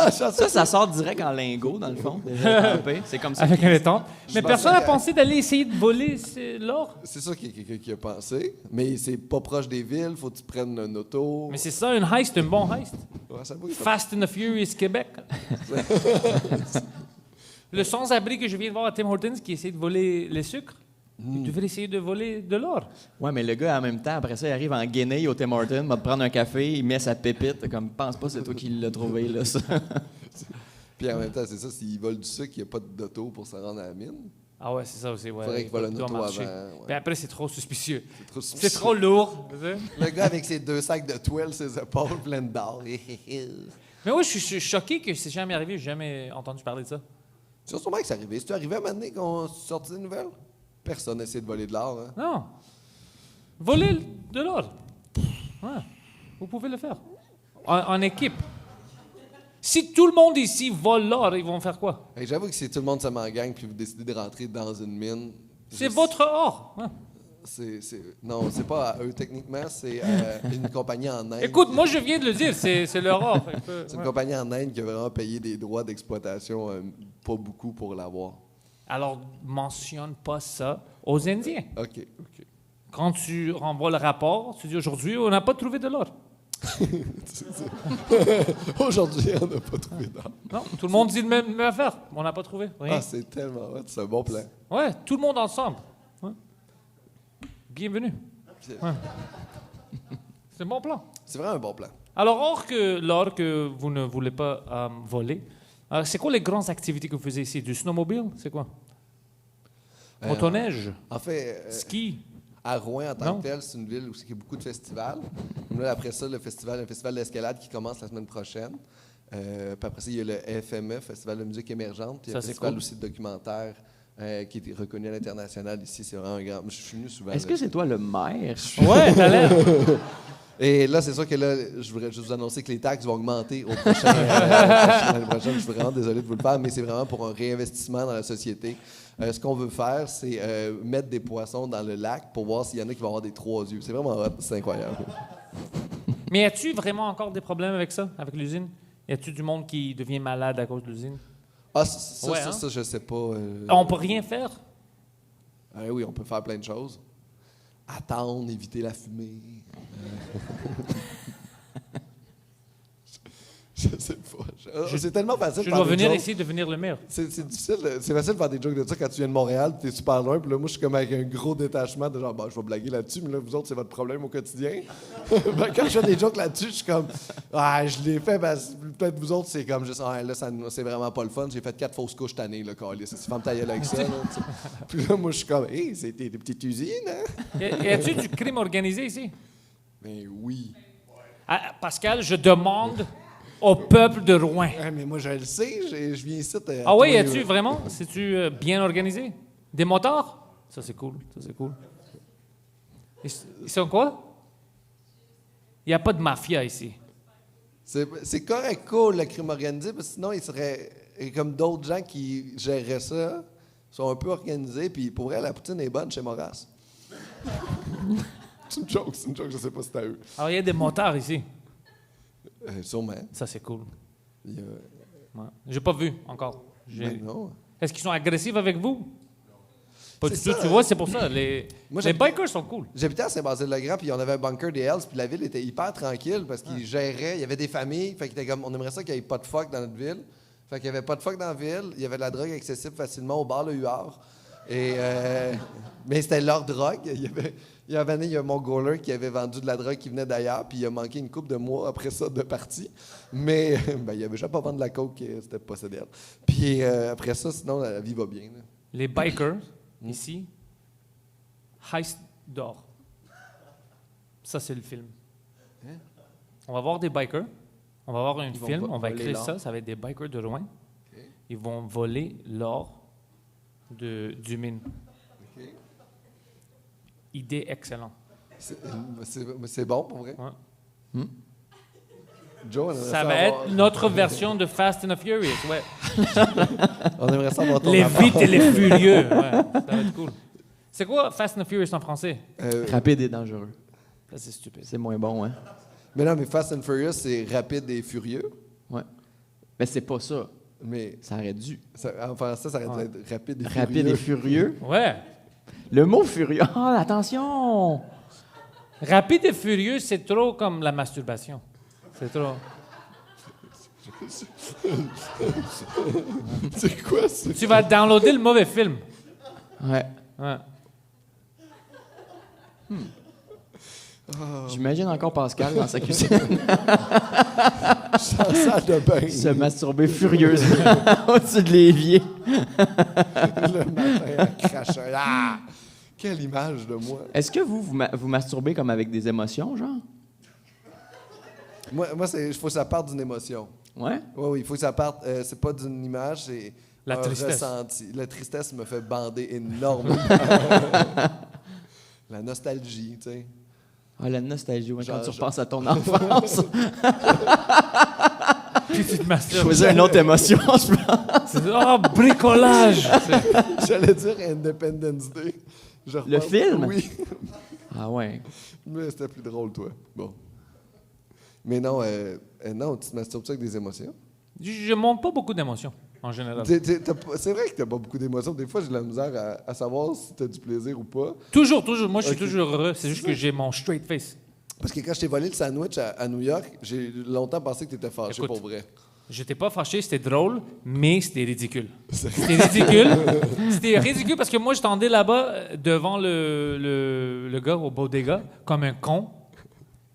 ça! Ça sort direct en lingot, dans le fond. Déjà tampé. C'est comme ça. Avec un étang. Mais pense personne n'a que- pensé d'aller essayer de voler l'or. C'est ça qui a pensé. Mais c'est pas proche des villes, faut que tu prennes un auto. Mais c'est ça, un heist, un bon heist. Ouais, ça bouge pas. Fast and the Furious Québec. Le sans-abri que je viens de voir à Tim Hortons qui essaie de voler les sucres, il devrait essayer de voler de l'or. Ouais, mais le gars, en même temps, après ça, il arrive en Guinée au Tim Hortons, va te prendre un café, il met sa pépite, comme, pense pas, c'est toi qui l'as trouvé, là, ça. Puis en même temps, c'est ça, s'ils volent du sucre, il n'y a pas d'auto pour se rendre à la mine. Ah ouais, c'est ça aussi. Ouais, Faudrait qu'il vole un doit auto marcher. avant, ouais. Mais après, c'est trop suspicieux. C'est trop C'est suspicieux. trop lourd. tu sais. Le gars avec ses 2 sacs de toile, ses épaules pleines d'or. Mais ouais, je suis choqué que c'est jamais arrivé. J'ai jamais entendu parler de ça. C'est sûrement que c'est arrivé. C'est arrivé à un moment donné qu'on sortit des nouvelles? Personne n'essaie de voler de l'or, hein? Non. Voler de l'or. Ouais. Vous pouvez le faire. En équipe. Si tout le monde ici vole l'or, ils vont faire quoi? Hey, j'avoue que si tout le monde se met en gang puis vous décidez de rentrer dans une mine... C'est juste- votre or. Ouais. Non, c'est pas à eux techniquement, c'est une compagnie en Inde. Écoute, moi, je viens de le dire, c'est leur or. Fait que, C'est une ouais. compagnie en Inde qui a vraiment payé des droits d'exploitation pas beaucoup pour l'avoir. Alors, mentionne pas ça aux Indiens. OK. Quand tu renvoies le rapport, tu dis aujourd'hui, on n'a pas trouvé de l'or. Aujourd'hui, on n'a pas trouvé d'or. Non, tout le monde dit le même affaire. On n'a pas trouvé. Rien. Ah, c'est tellement hot, c'est un bon plan. Ouais, tout le monde ensemble. Ouais. Bienvenue. Ouais. C'est un bon plan. C'est vraiment un bon plan. Alors, hors que l'or que vous ne voulez pas voler, c'est quoi les grandes activités que vous faisiez ici? Du snowmobile? C'est quoi? Motoneige? En fait, Ski? à Rouen, en tant Non. que tel, c'est une ville où il y a beaucoup de festivals. Là, après ça, un festival d'escalade qui commence la semaine prochaine. Puis après ça, il y a le FME, Festival de musique émergente. Il y a Ça, un c'est festival cool. aussi de documentaire qui est reconnu à l'international ici. C'est vraiment un grand... Je suis venu souvent. Est-ce là. que c'est toi le maire? Ouais, t'as l'air. Et là, c'est sûr que là, je voudrais juste vous annoncer que les taxes vont augmenter au prochain, l'année prochaine. Je suis vraiment désolé de vous le faire, mais c'est vraiment pour un réinvestissement dans la société. Ce qu'on veut faire, c'est mettre des poissons dans le lac pour voir s'il y en a qui vont avoir des 3 yeux. C'est vraiment hot, c'est incroyable. Mais as-tu vraiment encore des problèmes avec ça, avec l'usine? Y a-tu du monde qui devient malade à cause de l'usine? Ah, ça, Ouais, ça, hein? ça, je sais pas. On peut rien faire? Oui, on peut faire plein de choses. Attendre, éviter la fumée. Je sais pas. C'est tellement facile Je de faire dois des venir jokes. ici devenir le maire. C'est difficile, c'est facile de faire des jokes de ça quand tu viens de Montréal, tu es super loin, puis là, moi, je suis comme avec un gros détachement de genre, bah, je vais blaguer là-dessus, mais là, vous autres, c'est votre problème au quotidien. Ben, quand je fais des jokes là-dessus, je suis comme, ah, je l'ai fait, parce que peut-être vous autres, c'est comme juste, ah, là, c'est vraiment pas le fun, j'ai fait 4 fausses couches cette année, là, câlisse. C'est femme ta gueule avec ça, là, tu sais. Puis là, moi, je suis comme, hé, c'était des petites usines, hein? Y a-tu du crime organisé ici? Mais oui. Ah, Pascal, je demande au peuple de Rouen. Ah, mais moi, je le sais, je viens ici. Ah oui, y a-tu vraiment? C'est-tu bien organisé? Des motards? Ça, c'est cool. Ça, c'est cool. Ils sont quoi? Il n'y a pas de mafia ici. C'est correct, cool, le crime organisé, parce que sinon, il serait comme d'autres gens qui géreraient ça, sont un peu organisés, puis pour vrai, la poutine est bonne chez Moras. c'est une joke, je sais pas si c'est à eux. Alors, il y a des motards ici. Sûrement. Ça, c'est cool. Il y a... Ouais. J'ai pas vu encore. Ben non. Est-ce qu'ils sont agressifs avec vous? Pas du C'est tout. ça, Tu vois, c'est pour ça. Les Moi, les bikers sont cool. J'habitais à Saint-Basile-le-Grand, puis on avait un bunker des Hells, puis la ville était hyper tranquille parce qu'ils géraient. Il y avait des familles, fait qu'il était comme, on aimerait ça qu'il n'y ait pas de fuck dans notre ville. Fait qu'il n'y avait pas de fuck dans la ville, il y avait de la drogue accessible facilement au bar Le Huard. Et, mais c'était leur drogue. Il y a un mon goaler qui avait vendu de la drogue qui venait d'ailleurs, puis il a manqué une couple de mois après ça de partie. Mais ben, il avait jamais pas vendu de la coke, c'était possédé. Puis après ça, sinon, la vie va bien. Là. Les bikers, ici, heist d'or. Ça, c'est le film. On va voir des bikers. On va voir un vont film. On va voler écrire l'or. ça. Ça va être des bikers de loin. Ils vont voler l'or du mine. OK. Idée excellente. C'est bon pour vrai. Ouais. Joe, on aimerait Ça va avoir- être notre version de Fast and the Furious. Ouais. On aimerait ça avoir ton Les rapport. vites et les furieux. Ouais. Ça va être cool. C'est quoi Fast and the Furious en français? Rapide et dangereux. Ça, c'est stupide. C'est moins bon, hein? Mais non, mais Fast and Furious, c'est rapide et furieux. Ouais. Mais c'est pas ça. Mais Ça aurait dû. en français, ça aurait dû être rapide et Rapide et furieux. furieux. Ouais. Le mot furieux. Ah, attention! Rapide et furieux, c'est trop comme la masturbation. C'est trop. C'est quoi ça? Tu vas downloader le mauvais film. Ouais. Ouais. J'imagine encore Pascal dans sa cuisine En salle de bain. se masturber furieusement au-dessus de l'évier. Le matin, en crachant. Ah! Quelle image de moi. Est-ce que vous masturbez comme avec des émotions, genre? Moi il faut que ça parte d'une émotion. Ouais? Oui, il faut que ça parte. C'est pas d'une image, c'est La un tristesse. ressenti. La tristesse me fait bander énormément. La nostalgie, tu sais. Ah, la nostalgie, ouais, quand Genre, tu repenses à ton enfance. Puis tu te masturbes. Choisis une autre émotion, je pense. Oh, bricolage! J'allais dire Independence Day. Je Le repense- film? Oui. Ah ouais. Mais c'était plus drôle, toi. Bon. Mais non, non, tu te masturbes ça avec des émotions? Je montre pas beaucoup d'émotions, en général. C'est vrai que t'as pas beaucoup d'émotions. Des fois, j'ai de la misère à savoir si t'as du plaisir ou pas. Toujours. Moi, je suis Ok. toujours heureux. C'est juste que j'ai mon straight face. Parce que quand je t'ai volé le sandwich à New York, j'ai longtemps pensé que t'étais fâché Écoute. pour vrai. J'étais pas fâché, c'était drôle, mais c'était ridicule. C'était ridicule. C'était ridicule parce que moi, je tendais là-bas devant le gars au bodega comme un con.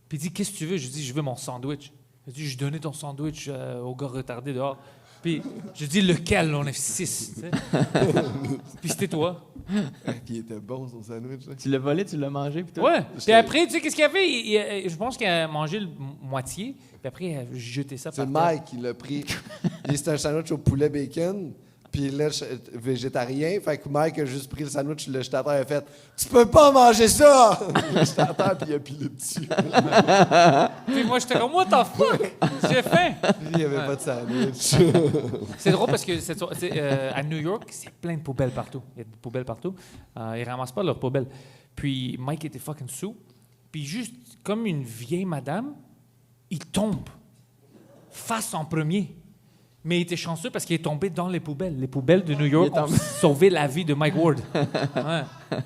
Puis il dit, qu'est-ce que tu veux? Je dis, je veux mon sandwich. Il dit, je donnais ton sandwich au gars retardé dehors. Puis je dis, lequel? On est 6. Puis c'était toi. Puis il était bon, son sandwich. Là. Tu l'as volé, tu l'as mangé, puis tout? Ouais. Puis après, tu sais, qu'est-ce qu'il a fait? Je pense qu'il a mangé le moitié. Puis après, il a jeté ça C'est par terre. Mike qui l'a pris. C'était un sandwich au poulet bacon. Puis là, végétarien. Fait que Mike a juste pris le sandwich, il l'a jeté à terre et a fait « Tu peux pas manger ça! » Il l'a jeté à terre puis il a pilé dessus. Puis moi, j'étais comme, what the fuck? J'ai faim. Puis il n'y avait pas de sandwich. C'est drôle parce que à New York, c'est plein de poubelles partout. Il y a des poubelles partout. Ils ramassent pas leurs poubelles. Puis Mike était fucking sous. Puis juste comme une vieille madame, il tombe face en premier. Mais il était chanceux parce qu'il est tombé dans les poubelles. Les poubelles de New York Il est ont tombé. sauvé la vie de Mike Ward. Ouais.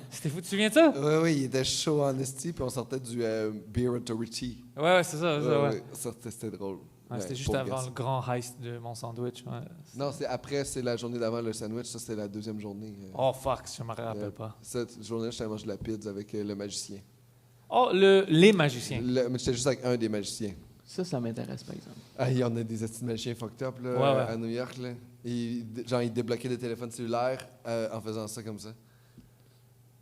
C'était fou. Tu te souviens de ça? Oui, il était chaud en esti, puis on sortait du Beer Authority. Ouais, c'est ça. C'était drôle. Ouais, Ouais, c'était juste pauvre avant garçon. le grand heist de mon sandwich. Ouais. Non, c'est la journée d'avant le sandwich. Ça, c'était la deuxième journée. Oh fuck, je me rappelle pas. Cette journée, j'étais mangé de la pizza avec le magicien. Oh, les magiciens. Mais j'étais juste avec un des magiciens. Ça m'intéresse, par exemple. Ah, il y en a des estis de magiciens fucked up là, Ouais. à New York. Là. Genre, ils débloquaient des téléphones cellulaires en faisant ça comme ça.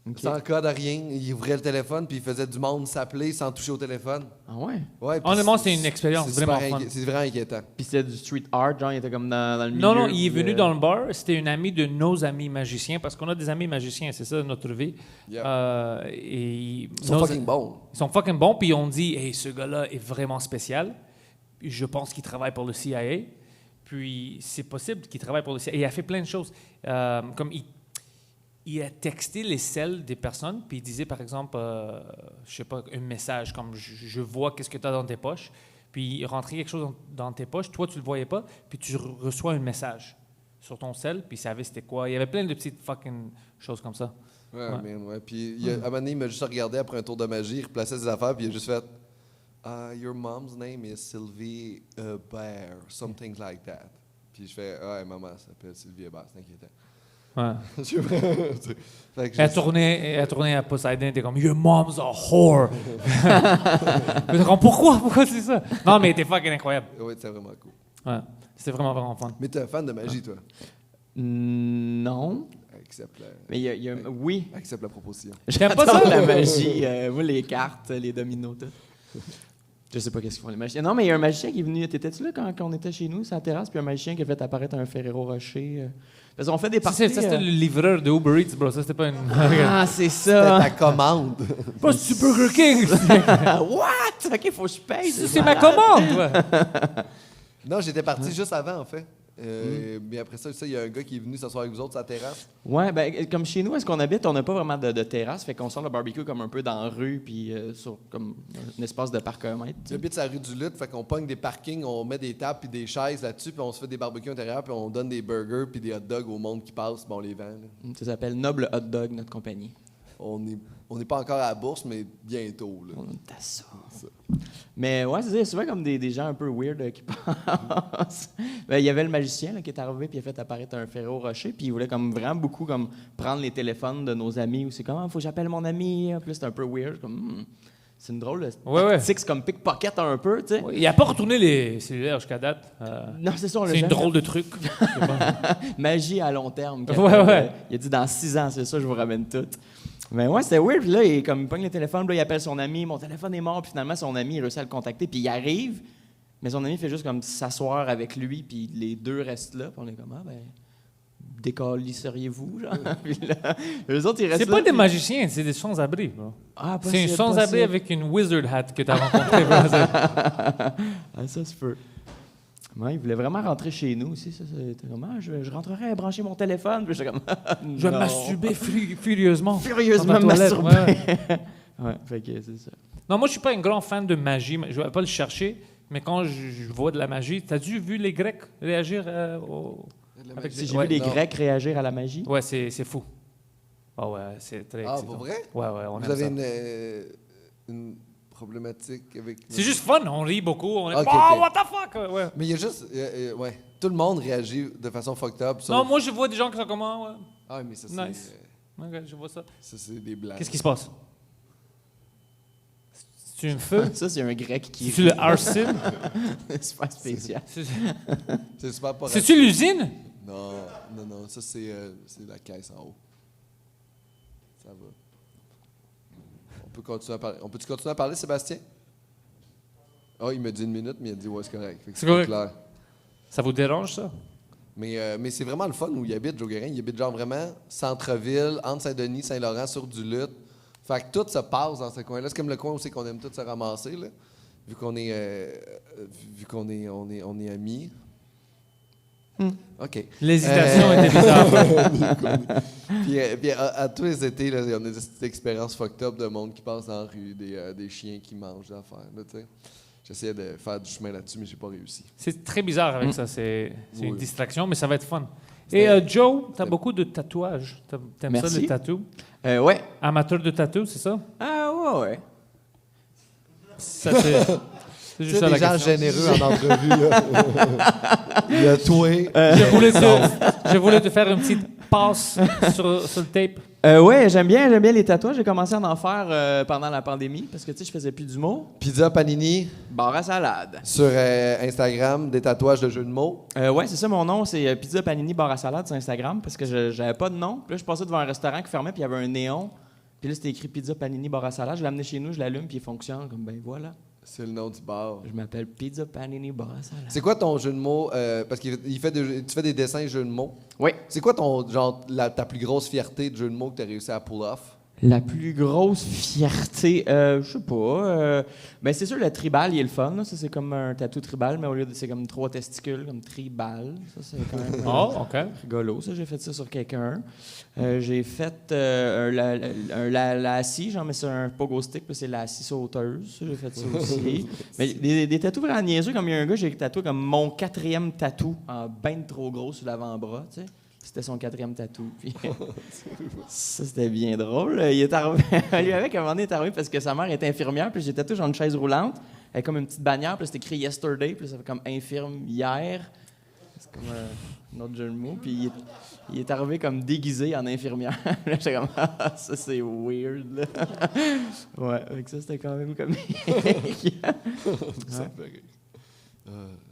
OK. Sans code, rien. Ils ouvraient le téléphone puis ils faisaient du monde s'appeler sans toucher au téléphone. Ah ouais? Ouais, puis Honnêtement, c'est une expérience c'est vraiment super fun. C'est vraiment inquiétant. Puis c'était du street art, genre, il était comme dans le milieu. Non, il est venu où, dans le bar. C'était une amie de nos amis magiciens, parce qu'on a des amis magiciens, c'est ça notre vie. Yeah. Ils Ils sont fucking bons. Ils sont fucking bons, puis on dit, hey, ce gars-là est vraiment spécial. Puis je pense qu'il travaille pour le CIA. Puis c'est possible qu'il travaille pour le CIA. Et il a fait plein de choses. Comme il a texté les selles des personnes, puis il disait, par exemple, je sais pas, un message comme je vois qu'est-ce que tu as dans tes poches. Puis il rentrait quelque chose dans tes poches, toi tu le voyais pas, puis tu reçois un message. sur ton cell, puis il savait c'était quoi. Il y avait plein de petites fucking choses comme ça. Ouais, Ouais. man, ouais. Puis à un moment donné, il m'a juste regardé après un tour de magie, il replaçait ses affaires, puis il a juste fait Your mom's name is Sylvie Bear, something like that. Puis je fais ouais, maman s'appelle Sylvie Bear, c'est inquiétant. Ouais. Fait que Elle a tourné à Poseidon, t'es comme Your mom's a whore. T'es comme pourquoi c'est ça? Non, mais t'es fucking incroyable. Ouais, c'est vraiment cool. Ouais. C'était vraiment fun. Mais t'es un fan de magie, toi. Non. Accepte Mais il y a oui. accepte la proposition. T'aimes pas J'adore ça? la magie. Moi, les cartes, les dominos, tout. Je sais pas qu'est-ce qu'ils font les magiciens. Non, mais il y a un magicien qui est venu. T'étais-tu là quand on était chez nous, sur la terrasse, puis un magicien qui a fait apparaître un Ferrero Rocher. Parce qu'on fait des Ça, parties. c'était le livreur de Uber Eats, bro. Ça, c'était pas une. Ah, c'est C'était ça. ta commande. Pas du Burger King! What? OK, faut que je paye. C'est ma commande, ouais. Non, j'étais parti juste avant, en fait. Mais après ça, il y a un gars qui est venu s'asseoir avec vous autres sur la terrasse. Ouais, ben comme chez nous, est-ce qu'on habite, on n'a pas vraiment de terrasse, fait qu'on sort le barbecue comme un peu dans la rue, puis sur comme un espace de parc-mètre. J'habite sur la rue du Lutte, fait qu'on pogne des parkings, on met des tables puis des chaises là-dessus, puis on se fait des barbecues intérieurs, puis on donne des burgers puis des hot dogs au monde qui passe, puis on les vend. Là. Ça s'appelle Noble Hot Dog, notre compagnie. On n'est pas encore à la bourse, mais bientôt. Là. On est à ça. Mais ouais, c'est souvent comme des gens un peu weird qui passent. Ben, il y avait le magicien là, qui est arrivé puis il a fait apparaître un Ferrero Rocher puis il voulait comme vraiment beaucoup comme prendre les téléphones de nos amis ou c'est comme faut que j'appelle mon ami. Puis là, c'était un peu weird comme c'est une drôle de tactique, c'est comme pickpocket un peu, tu sais. Il a pas retourné les cellulaires jusqu'à date. Non, c'est ça, on l'a C'est une jamais drôle de truc. magie à long terme. Ouais. Il a dit dans 6 ans, c'est ça, je vous ramène tout. Mais ouais, c'était weird. Puis là, il pogne le téléphone, puis là, il appelle son ami. Mon téléphone est mort. Puis finalement, son ami, il réussit à le contacter. Puis il arrive, mais son ami fait juste comme s'asseoir avec lui. Puis les deux restent là. Puis on est comme, ah ben, décalisseriez-vous, genre. Puis là, eux autres, ils restent là. C'est pas des puis- magiciens, c'est des sans-abri, bro. Ah, C'est un possible, sans-abri possible. avec une wizard hat que t'as rencontré, bro. Ah, ça se peut. Ouais, il voulait vraiment rentrer chez nous aussi. Ça, c'était comme, ah, je rentrerai à brancher mon téléphone. Puis j'étais comme, Je vais non. masturber furieusement. Furieusement dans ma toilette, masturber. ouais. Ouais, fait que c'est ça. Non, moi, je suis pas un grand fan de magie. Je vais pas le chercher, mais quand je vois de la magie, t'as vu les Grecs réagir avec Si j'ai ouais, vu les non. Grecs réagir à la magie. Ouais, c'est fou. Ah ouais, c'est très Ah, excitant. pour vrai? Ouais, on Vous aime avez ça. une problématique avec. C'est juste fun, on rit beaucoup, on est Ok, oh, ok. what the fuck? Ouais. Mais il y a juste. Ouais. Tout le monde réagit de façon fucked up. Non, sauf- moi, je vois des gens qui sont comme, ah, ouais. Ah, mais ça, c'est. Nice. Ok, je vois ça. Ça, c'est des blagues. Qu'est-ce qui se passe? C'est un feu? Ça, c'est un Grec qui C'est-tu le arsine? est super spécial. C'est super pas C'est-tu l'usine? Non, ça, c'est la caisse en haut. Ça va. On peut continuer à parler. On peut-tu continuer à parler, Sébastien? Ah, il m'a dit 1 minute, mais il a dit ouais, c'est correct. Fait que C'est pas correct. clair. Ça vous dérange, ça? Mais c'est vraiment le fun où il habite, Joe Guérin. Il habite genre vraiment centre-ville, entre Saint-Denis, Saint-Laurent, sur du Lutte. Fait que tout se passe dans ce coin-là. C'est comme le coin où c'est qu'on aime tout se ramasser, là. Vu qu'on est amis. OK. L'hésitation était bizarre. Puis à tous les étés, là, on a des expériences fucked up de monde qui passe dans la rue, des chiens qui mangent d'affaires, là, tu sais. J'essayais de faire du chemin là-dessus, mais j'ai pas réussi. C'est très bizarre avec ça. C'est une Oui. distraction, mais ça va être fun. C'était- Et Joe, t'as beaucoup de tatouages. T'aimes ça, Merci. les tatous? Ouais. Amateur de tatous, c'est ça? Ah, ouais. Ça, c'est Tu juste sais, ça des la gens question. généreux en entrevue, là. Il y a toi. Je voulais te faire une petite passe sur le tape. Ouais, j'aime bien les tatouages. J'ai commencé à en faire pendant la pandémie parce que, tu sais, je faisais plus d'humour. Pizza Panini Bar à salade. sur Instagram, des tatouages de jeux de mots. Ouais, c'est ça, mon nom, c'est Pizza Panini Bar à salade sur Instagram parce que j'avais pas de nom. Puis là, je passais devant un restaurant qui fermait, puis il y avait un néon. Puis là, c'était écrit Pizza Panini Bar à salade. Je l'ai amené chez nous, je l'allume, puis il fonctionne. Comme, ben voilà. C'est le nom du bar. Je m'appelle Pizza Panini Bar à salade. C'est quoi ton jeu de mots? Parce que tu fais des dessins jeux de mots. Oui. C'est quoi ton ta plus grosse fierté de jeu de mots que tu as réussi à pull off? La plus grosse fierté, je sais pas. Ben c'est sûr, le tribal, il est le fun. Là. Ça, c'est comme un tatou tribal, mais au lieu de c'est comme 3 testicules, comme tribal. Ça, c'est quand même Oh, OK. rigolo. Ça, j'ai fait ça sur quelqu'un. J'ai fait la scie, genre, mais c'est un pogo stick, puis c'est la scie sauteuse. Ça, j'ai fait ça aussi. Mais des tatous vraiment niaiseux, comme il y a un gars, j'ai tatoué comme mon 4e tatou en ben trop gros sur l'avant-bras, tu sais. C'était son 4e tatou. Puis ça, c'était bien drôle. Il est arrivé, lui avec, à un moment donné, il est arrivé parce que sa mère est infirmière, puis j'ai tatoué sur une chaise roulante, avec comme une petite bannière, puis c'était écrit « Yesterday », puis ça fait comme « infirme hier ». C'est comme un autre jeu de mots. Puis il est arrivé comme déguisé en infirmière. Là, j'étais comme « Ah, ça, c'est weird, là. » Ouais, avec ça, c'était quand même comme... Ça me fait rire.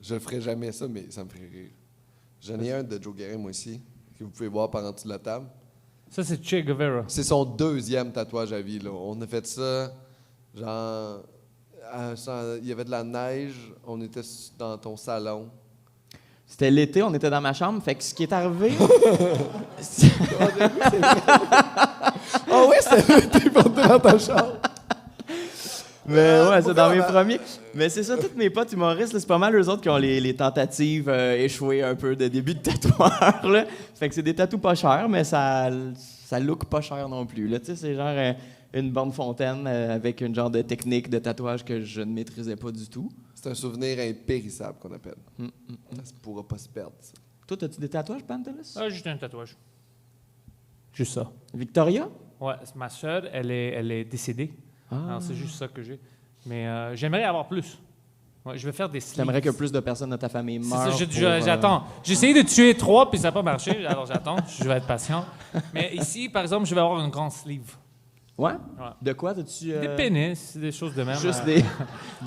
Je ne ferai jamais ça, mais ça me ferait rire. J'en ai un de Joe Guérin, moi aussi, que vous pouvez voir par en dessous de la table. Ça, c'est Che Guevara. C'est son 2e tatouage à vie. Là. On a fait ça, genre, il y avait de la neige, on était dans ton salon. C'était l'été, on était dans ma chambre, fait que ce qui est arrivé... Ah oui, c'était l'été porté dans ta chambre. Mais ouais, c'est dans mes premiers. Mais c'est ça, tous mes potes humoristes, là, c'est pas mal eux autres qui ont les tentatives échouées un peu de début de tatoueur. Là. Fait que c'est des tatous pas chers, mais ça look pas cher non plus. Là. Tu sais, c'est genre une borne fontaine avec une genre de technique de tatouage que je ne maîtrisais pas du tout. C'est un souvenir impérissable qu'on appelle. Ça ne pourra pas se perdre, ça. Toi, as-tu des tatouages, Pantelis? Ah, juste un tatouage. Juste ça. Victoria? Ouais, ma soeur, elle est décédée. Alors, c'est juste ça que j'ai. Mais j'aimerais avoir plus. Ouais, je vais faire des sleeves. J'aimerais que plus de personnes de ta famille meurent. C'est ça, j'attends. J'ai essayé de tuer 3, puis ça n'a pas marché. Alors, j'attends. Je vais être patient. Mais ici, par exemple, je vais avoir une grande sleeve. Ouais? Ouais. De quoi? As-tu... Des pénis, des choses de même. Juste des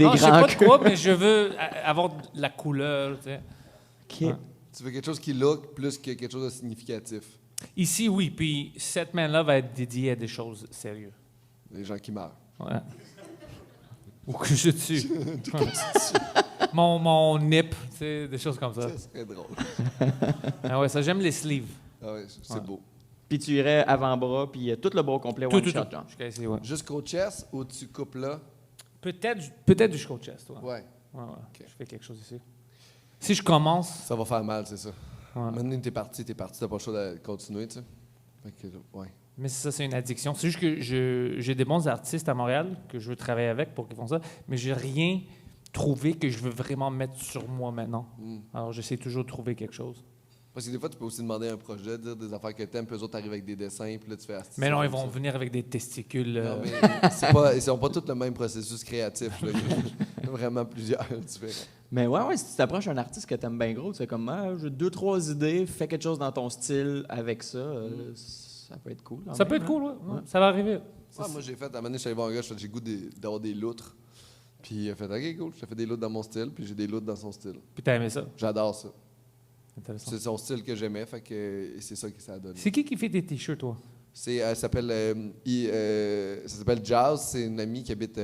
non, grands je sais pas queues. de quoi, mais je veux avoir de la couleur. Tu sais. OK. Ouais. Tu veux quelque chose qui look plus que quelque chose de significatif. Ici, oui. Puis cette main-là va être dédiée à des choses sérieuses. Les gens qui meurent. Ouais. Ou que je tue. mon nip, tu sais, des choses comme ça. Ça serait drôle. Ah ouais, ça, j'aime les sleeves. Ah ouais, c'est Ouais. beau. Puis tu irais avant-bras, puis tout le bras complet, one shot, genre. Jusqu'à ici, ouais. Jusqu'au chest ou tu coupes là? Peut-être jusqu'au chest, ouais. Ouais. Ouais. Je fais quelque chose ici. Si je commence... Ça va faire mal, c'est ça. Ouais. Maintenant, t'es parti, t'as pas le choix de continuer, tu sais. Fait que, ouais. Mais ça, c'est une addiction. C'est juste que j'ai des bons artistes à Montréal que je veux travailler avec pour qu'ils font ça, mais j'ai rien trouvé que je veux vraiment mettre sur moi maintenant. Alors, j'essaie toujours de trouver quelque chose. Parce que des fois, tu peux aussi demander un projet, dire des affaires que t'aimes, puis eux autres arrivent avec des dessins, puis là, tu fais... Mais non, ils vont venir avec des testicules. Non, mais ils sont pas tous le même processus créatif. Là. Il y a vraiment plusieurs différents. Mais ouais, si tu t'approches un artiste que t'aimes bien gros, tu sais comme, j'ai 2-3 idées, fais quelque chose dans ton style avec ça, ça peut être cool. Ça peut être cool, ouais. Ça va arriver. Ouais, moi, j'ai fait, à un moment donné, je suis allé voir un gars, j'ai goût d'avoir des loutres. Puis il a fait, OK, cool, je te fais des loutres dans mon style, puis j'ai des loutres dans son style. Puis t'as aimé ça. J'adore ça. Intéressant. C'est son style que j'aimais, fait que c'est ça que ça a donné. C'est qui fait tes t-shirts, toi? Ça s'appelle Jazz, c'est une amie qui habite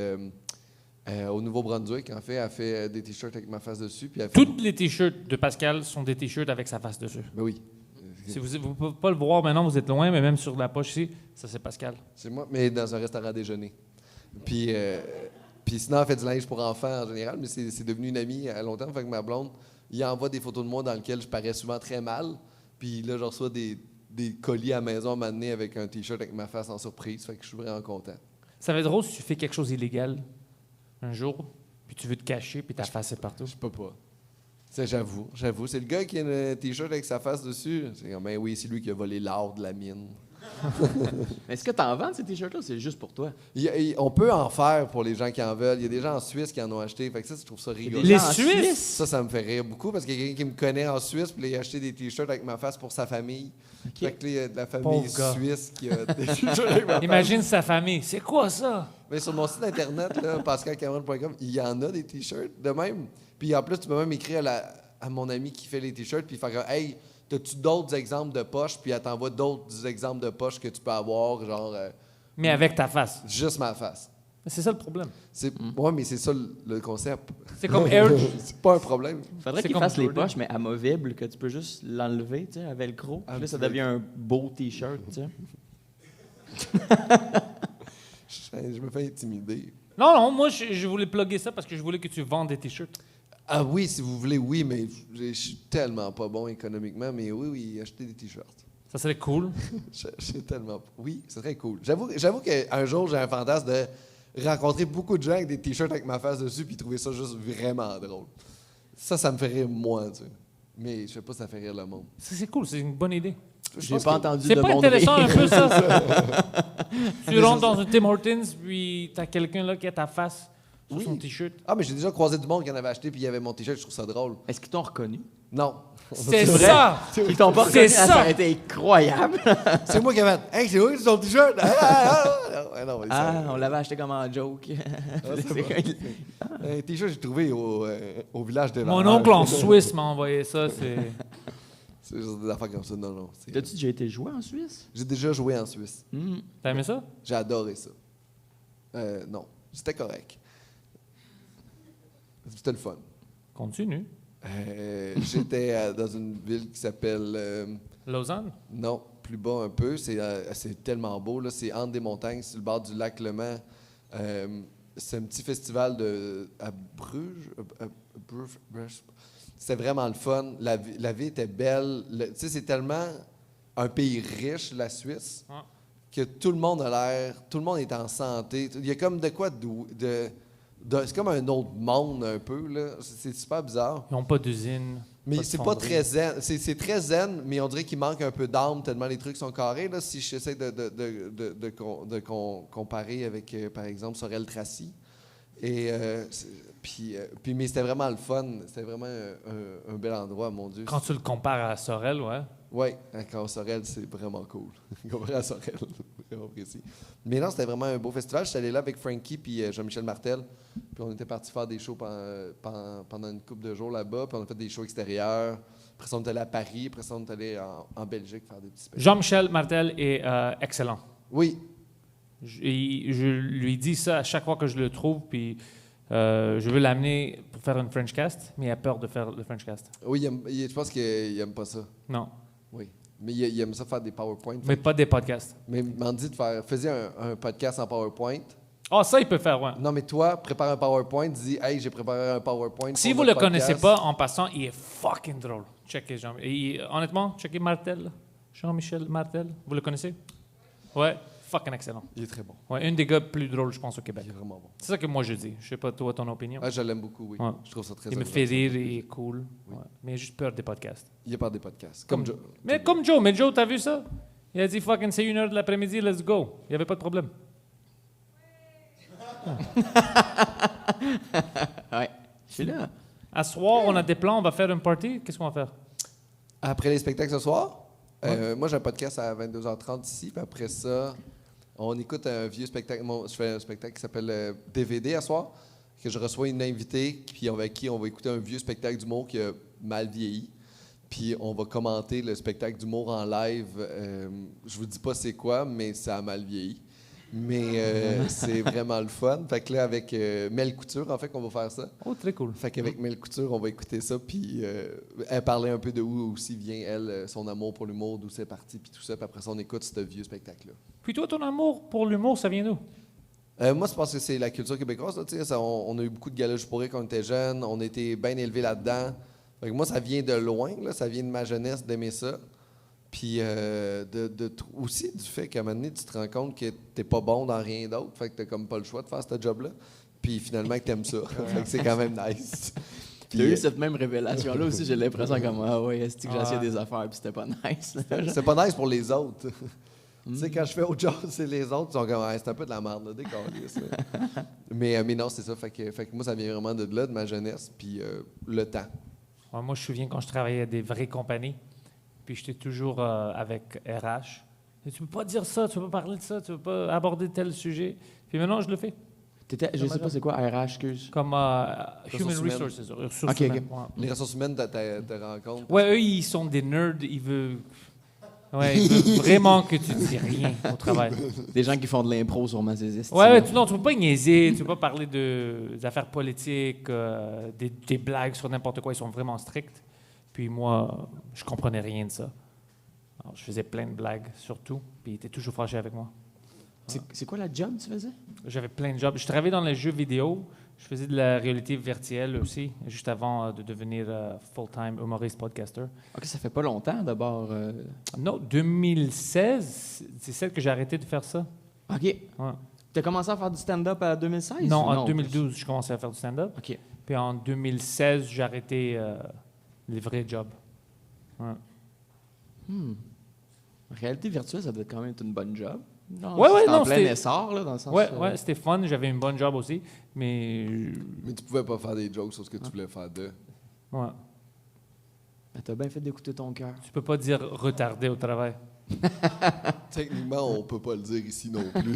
au Nouveau-Brunswick. En fait, elle fait des t-shirts avec ma face dessus. Puis elle fait... Tous les t-shirts de Pascal sont des t-shirts avec sa face dessus. Ben oui. Si vous ne pouvez pas le voir maintenant, vous êtes loin, mais même sur la poche ici, ça c'est Pascal. C'est moi, mais dans un restaurant à déjeuner. Puis sinon, elle fait du linge pour enfants en général, mais c'est devenu une amie à longtemps. Fait que ma blonde, il envoie des photos de moi dans lesquelles je parais souvent très mal. Puis là, je reçois des colis à la maison à m'amener avec un T-shirt avec ma face en surprise. Fait que je suis vraiment content. Ça va être drôle si tu fais quelque chose d'illégal un jour, puis tu veux te cacher, puis ta face est partout. Je peux pas. Ça, j'avoue. C'est le gars qui a un T-shirt avec sa face dessus. C'est comme, ben oui, c'est lui qui a volé l'or de la mine. Est-ce que t'en vends ces t-shirts-là? C'est juste pour toi. On peut en faire pour les gens qui en veulent. Il y a des gens en Suisse qui en ont acheté. Fait que ça, je trouve ça rigolo. Les Suisses? Ça me fait rire beaucoup parce qu'il y a quelqu'un qui me connaît en Suisse puis il a acheté des t-shirts avec ma face pour sa famille. Fait que là, il y a de la famille Pauvre gars. suisse qui a des t-shirts avec ma face. Imagine sa famille. C'est quoi ça? Mais sur mon site internet, là, pascalcameron.com, il y en a des t-shirts de même. Puis en plus, tu peux même écrire à mon ami qui fait les t-shirts puis faire comme, hey, t'as-tu d'autres exemples de poches? Puis elle t'envoie d'autres exemples de poches que tu peux avoir, genre... Mais avec ta face. juste ma face. C'est ça le problème. Ouais, mais c'est ça le concept. C'est comme Air... C'est pas un problème. Faudrait C'est qu'ils comme fassent les Jordan. poches, mais amovibles, que tu peux juste l'enlever, tu sais, à velcro. Puis là, ça devient un beau t-shirt, tu sais. Je me fais intimider. Non, moi, je voulais plugger ça parce que je voulais que tu vendes des T-shirts. Ah oui, si vous voulez, oui, mais je suis tellement pas bon économiquement, mais oui, acheter des T-shirts. Ça serait cool. Je suis tellement... Oui, ce serait cool. J'avoue qu'un jour, j'ai un fantasme de rencontrer beaucoup de gens avec des T-shirts avec ma face dessus puis trouver ça juste vraiment drôle. Ça me fait rire moi, tu sais. Mais je sais pas si ça fait rire le monde. Ça, c'est cool, c'est une bonne idée. J'ai pas entendu C'est de pas monde intéressant un rire. peu ça? Tu rentres dans un Tim Hortons, puis t'as quelqu'un là qui a ta face sur Oui. son T-shirt. Ah, mais j'ai déjà croisé du monde qui en avait acheté puis il y avait mon T-shirt, je trouve ça drôle. Est-ce qu'ils t'ont reconnu? Non. C'est vrai? ça! Ils t'ont pas C'est reconnu? ça! Ça a été incroyable. C'est moi qui avais fait. Hey, c'est où ton T-shirt? Non, mais Ah, ça- on l'avait acheté comme en joke. c'est vrai. Un T-shirt que j'ai trouvé au village de Mon oncle en Suisse m'a envoyé ça, c'est... C'est juste des affaires comme ça. Non. T'as-tu déjà été joué en Suisse? J'ai déjà joué en Suisse. T'as aimé ça? J'ai adoré ça. Non, c'était correct. C'était le fun. Continue. J'étais dans une ville qui s'appelle... Lausanne? non, plus bas un peu. C'est tellement beau. Là. C'est entre des montagnes, sur le bord du lac Le Mans. C'est un petit festival à Bruges. Bruges. C'était vraiment le fun. La vie était belle. Tu sais, c'est tellement un pays riche, la Suisse, Ah. que tout le monde a l'air... Tout le monde est en santé. Il y a comme de quoi c'est comme un autre monde, un peu. Là. C'est super bizarre. Ils n'ont pas d'usine. Mais de c'est pas fonderie. très zen. C'est très zen, mais on dirait qu'il manque un peu d'âme tellement les trucs sont carrés. Là, si j'essaie de comparer avec, par exemple, Sorel-Tracy. Et, mais c'était vraiment le fun. C'était vraiment un bel endroit, mon Dieu. Quand tu le compares à Sorel, ouais. Oui, quand Sorel, c'est vraiment cool. Comparé à Sorel, vraiment précis. Mais non, c'était vraiment un beau festival. J'étais allé là avec Frankie puis Jean-Michel Martel. Puis on était partis faire des shows pendant une couple de jours là-bas. Puis on a fait des shows extérieurs. Après ça, on est allé à Paris. Après ça, on est allé en Belgique faire des petits spectacles. Jean-Michel Martel est excellent. Oui, Je lui dis ça à chaque fois que je le trouve, puis je veux l'amener pour faire une French Cast, mais il a peur de faire le French Cast. oui, je pense qu'il aime pas ça. Non, Oui. Mais il aime ça faire des PowerPoint. mais pas des podcasts. Mais il m'a dit faisais un podcast en PowerPoint. Ah, ça, il peut faire, ouais. Non, mais toi, prépare un PowerPoint, dis, hey, j'ai préparé un PowerPoint. Si pour vous notre le connaissez podcast. pas, en passant, il est fucking drôle. Checkez Jean. Honnêtement, checkez Martel. Jean-Michel Martel. Vous le connaissez? Ouais, fucking excellent. Il est très bon. Ouais, un des gars plus drôles, je pense, au Québec. Il est vraiment bon. C'est ça que moi je dis. Je sais pas, toi, ton opinion. Ah, je l'aime beaucoup, oui. Ouais. Je trouve ça très Il me agréable. fait rire, il est cool. Ouais. Mais il a juste peur des podcasts. Il y a pas des podcasts. Comme Joe. Mais comme Joe. Mais Joe, t'as vu ça? Il a dit fucking c'est 1h de l'après-midi, let's go. Il n'y avait pas de problème. Ouais. Je suis là. À soir, on a des plans, on va faire une party. Qu'est-ce qu'on va faire? Après les spectacles ce soir, moi j'ai un podcast à 22h30 ici, puis après ça, on écoute un vieux spectacle. Je fais un spectacle qui s'appelle DVD à soir, que je reçois une invitée, puis avec qui on va écouter un vieux spectacle d'humour qui a mal vieilli. Puis on va commenter le spectacle d'humour en live. Je vous dis pas c'est quoi, mais ça a mal vieilli. Mais c'est vraiment le fun. Fait que là, avec Mel Couture, en fait, qu'on va faire ça. Oh, très cool. Fait qu'avec Mel Couture, on va écouter ça, puis elle parlait un peu de où aussi vient, elle, son amour pour l'humour, d'où c'est parti, puis tout ça. Puis après ça, on écoute ce vieux spectacle-là. Puis toi, ton amour pour l'humour, ça vient d'où? Moi, je pense que c'est la culture québécoise. Là, tu sais, on a eu beaucoup de galas pour rire quand on était jeunes. On a été bien élevés là-dedans. Fait que moi, ça vient de loin. Là, ça vient de ma jeunesse d'aimer ça. Puis aussi du fait qu'à un moment donné, tu te rends compte que t'es pas bon dans rien d'autre. Fait que t'as comme pas le choix de faire ce job-là. Puis finalement, que t'aimes ça. Fait que c'est quand même nice. J'ai eu cette même révélation-là aussi. J'ai l'impression comme, ah ouais, est-ce que j'ai essayé Ah. des affaires, puis c'était pas nice. C'est pas nice pour les autres. Tu sais, quand je fais autre chose, c'est les autres qui sont comme, ah, c'est un peu de la merde, là, décalisse, là. mais non, c'est ça. Fait que moi, ça vient vraiment de là, de ma jeunesse, puis le temps. Ouais, moi, je me souviens quand je travaillais à des vraies compagnies, puis j'étais toujours avec RH. Et tu peux pas dire ça, tu peux pas parler de ça, tu peux pas aborder tel sujet. Puis maintenant, je le fais. Je sais pas c'est quoi RH, excuse. Comme Human Ressources humaines. Resources. ressources Ok, humaines, ok. ouais. Les ressources humaines te rencontrent. Ouais, eux, ils sont des nerds. Ils veulent vraiment que tu dis rien au travail. Des gens qui font de l'impro sur ma estimes. Ouais, non, tu peux pas niaiser, tu peux pas parler des affaires politiques, des blagues sur n'importe quoi. Ils sont vraiment stricts. Puis moi, je comprenais rien de ça. Alors, je faisais plein de blagues, surtout. Puis ils étaient toujours fâchés avec moi. C'est quoi la job que tu faisais? J'avais plein de jobs. Je travaillais dans les jeux vidéo. Je faisais de la réalité virtuelle aussi, juste avant de devenir full-time humoriste podcaster. OK, ça fait pas longtemps, d'abord. Non, 2016, c'est celle que j'ai arrêté de faire ça. OK. Ouais. Tu as commencé à faire du stand-up en 2016? Non, ou en 2012, je commençais à faire du stand-up. OK. Puis en 2016, j'ai arrêté les vrais jobs. Ouais. Réalité virtuelle, ça doit être quand même une bonne job. Non, Ouais, c'est non, en plein c'était- essor, là, dans le sens... Ouais, c'était fun. J'avais une bonne job aussi. Mais. Mais tu pouvais pas faire des jokes sur ce que tu voulais faire de. Ouais. Ben, t'as bien fait d'écouter ton cœur. Tu peux pas dire retardé au travail. Techniquement, on peut pas le dire ici non plus.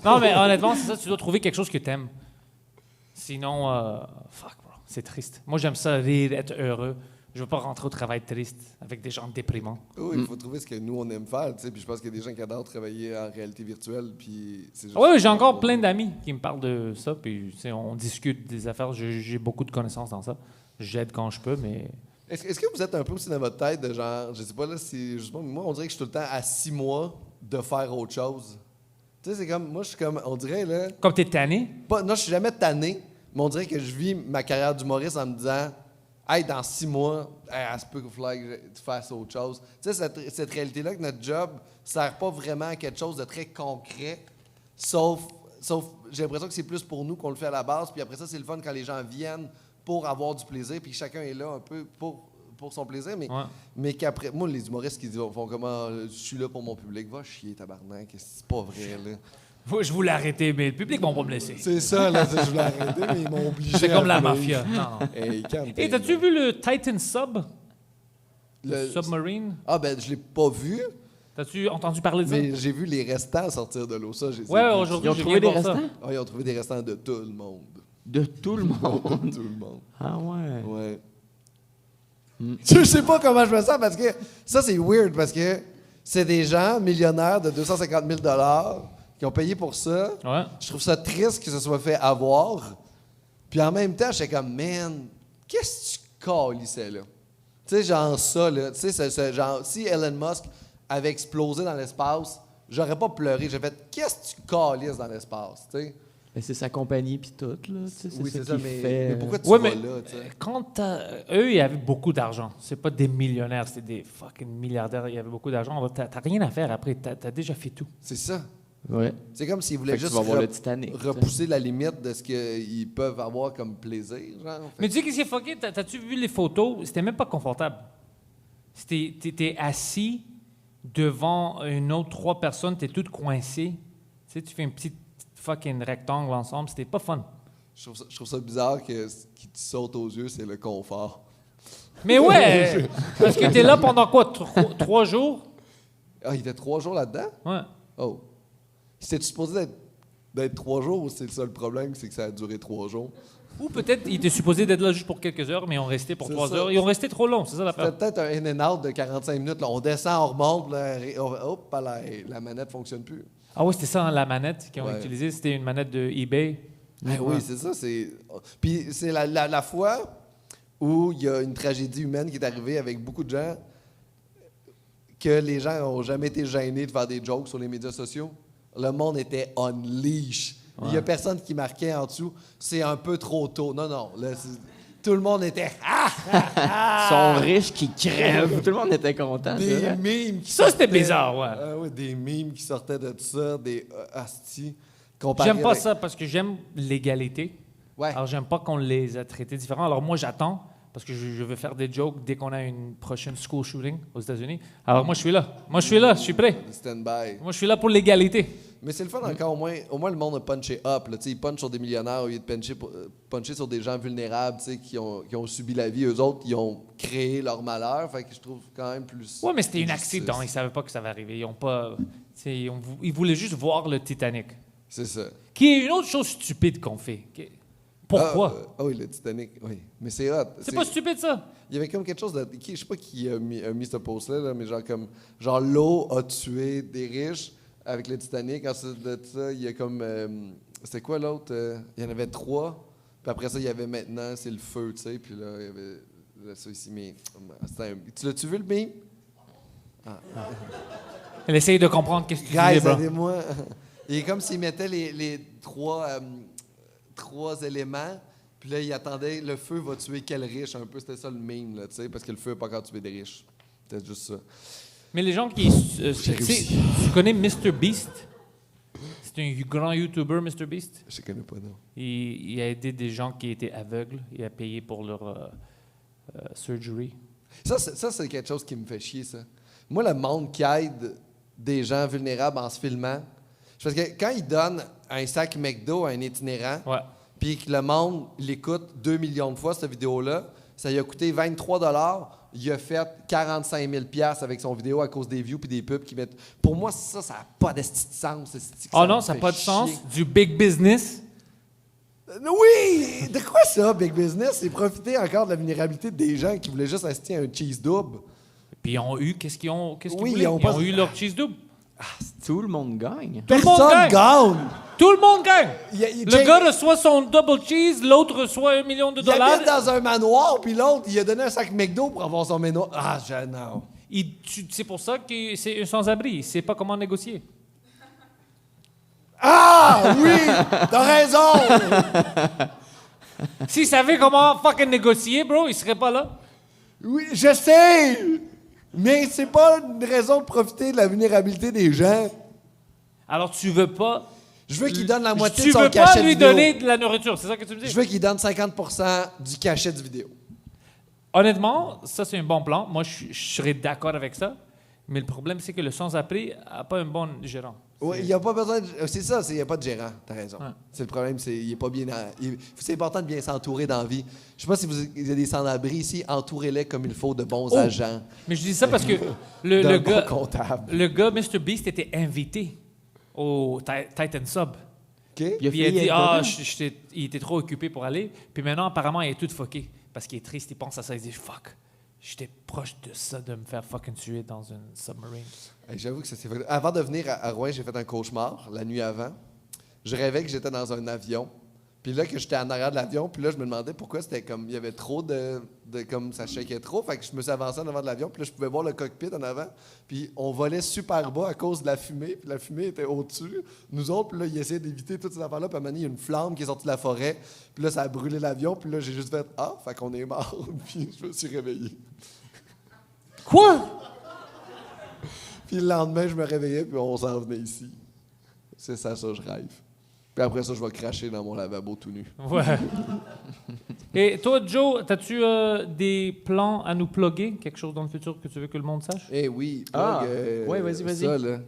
Non, mais honnêtement, c'est ça. Tu dois trouver quelque chose que t'aimes. Sinon, fuck, bro, c'est triste. Moi, j'aime ça, rire, être heureux. Je veux pas rentrer au travail triste avec des gens déprimants. Oui, il faut trouver ce que nous, on aime faire. Tu sais. Puis je pense qu'il y a des gens qui adorent travailler en réalité virtuelle. Puis c'est juste- Oui, j'ai encore plein d'amis qui me parlent de ça. Puis, tu sais, on discute des affaires. J'ai beaucoup de connaissances dans ça. J'aide quand je peux, mais. Est-ce que vous êtes un peu aussi dans votre tête de genre, je sais pas là, si justement, moi, on dirait que je suis tout le temps à 6 mois de faire autre chose. Tu sais, c'est comme, moi, je suis comme, on dirait là, Comme t'es tanné. non, je suis jamais tanné, mais on dirait que je vis ma carrière d'humoriste en me disant, hey, dans 6 mois, hey, à ce peu qu'il faudrait que tu fasses autre chose. Tu sais, cette réalité-là que notre job sert pas vraiment à quelque chose de très concret, sauf j'ai l'impression que c'est plus pour nous qu'on le fait à la base, puis après ça, c'est le fun quand les gens viennent pour avoir du plaisir, puis chacun est là un peu pour son plaisir, mais, Ouais. mais qu'après, moi, les humoristes qui font comment, je suis là pour mon public, va chier, tabarnak, c'est pas vrai, là. Je voulais arrêter, mais le public vont pas me laisser. C'est ça, là, je voulais arrêter, mais ils m'ont obligé. C'est comme la à mafia. Non. Hey, Et t'as-tu vu le Titan Sub? Le Le- Submarine? Ah, ben, je l'ai pas vu, T'as-tu entendu parler de ça? mais j'ai vu les restants sortir de l'eau, ça, j'ai Ouais, vu. aujourd'hui, Ils ont j'ai trouvé viens des de voir ça. restants? Ah, ils ont trouvé des restants de tout le monde. De tout le monde. Tout le monde. Ah ouais. Ouais. Je sais pas comment je me sens parce que ça, c'est weird parce que c'est des gens millionnaires de 250 000 qui ont payé pour ça. Ouais. Je trouve ça triste que ça soit fait avoir. Puis en même temps, j'étais comme, man, qu'est-ce que tu calissais là? Tu sais, genre ça, là. Tu sais, genre, si Elon Musk avait explosé dans l'espace, j'aurais pas pleuré. J'ai fait, qu'est-ce que tu calisses dans l'espace? Tu sais? Ben, c'est sa compagnie puis tout, là. Tu sais, Oui, c'est c'est ça ça, qu'il mais, fait. mais pourquoi tu Ouais, vas mais là? Tu sais? quand eux, ils avaient beaucoup d'argent. C'est pas des millionnaires, c'est des fucking milliardaires. Il y avait beaucoup d'argent. T'as rien à faire après. T'as déjà fait tout. C'est ça. Ouais. C'est comme s'ils voulaient Fait que juste tu vas voir le Titanic. repousser la limite de ce qu'ils peuvent avoir comme plaisir. Genre. Mais tu sais qu'est-ce qui est fucké? T'as-tu vu les photos? C'était même pas confortable. T'étais assis devant une autre 3 personnes, t'es tout coincé. Tu sais, tu fais un petit fucking rectangle ensemble. C'était pas fun. Je trouve ça bizarre que ce qui te saute aux yeux, c'est le confort. Mais ouais! Parce que t'es là pendant quoi? 3 jours? Ah, il était 3 jours là-dedans? Ouais. Oh. C'était-tu supposé d'être 3 jours ou c'est ça le problème, c'est que ça a duré 3 jours? Ou peut-être ils étaient supposés d'être là juste pour quelques heures, mais ils ont resté pour C'est 3 ça. heures. Ils ont resté trop long, c'est ça C'était l'affaire. peut-être un in and out de 45 minutes. Là. On descend, on remonte, là, hop, la manette fonctionne plus. Ah oui, c'était ça, hein, la manette qu'ils ont Ouais. utilisée. C'était une manette de eBay. Ah oui, c'est ça. Puis c'est la fois où il y a une tragédie humaine qui est arrivée avec beaucoup de gens que les gens n'ont jamais été gênés de faire des jokes sur les médias sociaux. Le monde était on leash. Il n'y a personne qui marquait en dessous. C'est un peu trop tôt. Non, non. Là, tout le monde était Ils sont riches qui crèvent. Tout le monde était content. c'est des vrai. mimes qui Ça, c'était sortaient. bizarre, ouais. Ah ouais, des mimes qui sortaient de tout ça, des astis. comparé J'aime pas avec- ça parce que j'aime l'égalité. Ouais. Alors, j'aime pas qu'on les a traités différents. Alors, moi, j'attends parce que je veux faire des jokes dès qu'on a une prochaine school shooting aux États-Unis. Alors, moi, je suis là. Moi, je suis là. Je suis prêt. Stand-by. Moi, je suis là pour l'égalité. Mais c'est le fun encore, au moins le monde a punché up. Là, tu sais, ils punchent sur des millionnaires au lieu de puncher sur des gens vulnérables tu sais, qui ont subi la vie. Eux autres, ils ont créé leur malheur. Fait que je trouve quand même plus. Ouais, mais c'était un justice. accident. Ils savaient pas que ça va arriver. Ils ont pas. Tu sais, ils voulaient juste voir le Titanic. C'est ça. Qui est une autre chose stupide qu'on fait. Pourquoi? Ah oui, le Titanic, oui. Mais c'est hot. C'est pas stupide, ça. Il y avait comme quelque chose de. Je sais pas qui a mis ce post-là, là, mais genre l'eau a tué des riches avec le Titanic. Ensuite de ça, il y a comme. C'était quoi l'autre? Il y en avait 3. Puis après ça, il y avait maintenant, c'est le feu, tu sais. Puis là, il y avait ça ici, mais tu l'as-tu vu le meme? Elle essaye de comprendre qu'est-ce que tu Guys, dis, bro. aidez-moi. Il est comme s'il mettait les trois éléments, puis là, il attendait le feu va tuer quel riche, un peu. C'était ça le meme, là, tu sais, parce que le feu n'a pas encore tué des riches. C'était juste ça. Mais les gens qui... tu sais, tu connais Mr. Beast? C'est un grand YouTuber, Mr. Beast. Je ne connais pas, non. Il a aidé des gens qui étaient aveugles. Il a payé pour leur surgery. Ça, c'est quelque chose qui me fait chier, ça. Moi, le monde qui aide des gens vulnérables en se filmant, parce que quand il donne un sac McDo à un itinérant, Ouais. puis que le monde l'écoute 2 millions de fois, cette vidéo-là, ça lui a coûté 23 $. Il a fait 45 000 $ avec son vidéo à cause des views puis des pubs qui mettent... Pour moi, ça n'a pas de sens. Oh non, ça n'a pas de sens. Du big business. Oui! De quoi ça, Big Business? C'est profiter encore de la vulnérabilité des gens qui voulaient juste assister à un cheese double. Puis ils ont eu... Qu'est-ce qu'ils Oui, voulaient? ils ont Ils pas- ont eu leur cheese double. Tout le monde gagne. Tout le monde Personne gagne! Tout le monde gagne. Le Le gars reçoit son double cheese, l'autre reçoit $1 million. Il habite dans un manoir, puis l'autre, il a donné un sac McDo pour avoir son manoir. Ah, non. C'est pour ça que c'est un sans-abri. Il ne sait pas comment négocier. Ah, oui! T'as raison! S'il savait comment fucking négocier, bro, il serait pas là. Oui, je sais! Mais c'est pas une raison de profiter de la vulnérabilité des gens. Alors tu veux pas... Je veux qu'il donne la moitié Tu de son veux cachet pas de lui vidéo. donner de la nourriture, c'est ça que tu me dis? Je veux qu'il donne 50% du cachet du vidéo. Honnêtement, ça c'est un bon plan. Moi, je serais d'accord avec ça. Mais le problème, c'est que le sans-abri n'a pas un bon gérant. Oui, il n'y a pas besoin de... C'est ça, il n'y a pas de gérant, t'as raison. Ouais. C'est le problème, il est pas bien... C'est important de bien s'entourer dans la vie. Je sais pas si il y a des sans-abri ici, entourez-les comme il faut de bons agents. Mais je dis ça parce que D'un le bon gars, comptable. le gars, Mr. Beast, était invité au Titan Sub. OK? Il a Puis il a failli dit, être il était trop occupé pour aller. Puis maintenant, apparemment, il est tout fucké. Parce qu'il est triste, il pense à ça, il dit, fuck, j'étais proche de ça, de me faire fucking tuer dans une submarine. Hey, j'avoue que ça s'est fait... Avant de venir à Rouen, j'ai fait un cauchemar la nuit avant. Je rêvais que j'étais dans un avion. Puis là, que j'étais en arrière de l'avion. Puis là, je me demandais pourquoi c'était comme... Il y avait trop de comme ça shakeait trop. Fait que je me suis avancé en avant de l'avion. Puis là, je pouvais voir le cockpit en avant. Puis on volait super bas à cause de la fumée. Puis la fumée était au-dessus. Nous autres, puis là, ils essayaient d'éviter toutes ces affaires-là. Puis à un moment donné, il y a une flamme qui est sortie de la forêt. Puis là, ça a brûlé l'avion. Puis là, j'ai juste fait « Ah! » Fait qu'on est mort. Puis je me suis réveillé. Quoi? Puis le lendemain, je me réveillais, puis on s'en venait ici. C'est ça, je rêve. Puis après ça, je vais cracher dans mon lavabo tout nu. Ouais. Et toi, Joe, as-tu des plans à nous plugger? Quelque chose dans le futur que tu veux que le monde sache? Eh oui, Ah, plug, ouais, vas-y. Ça, là.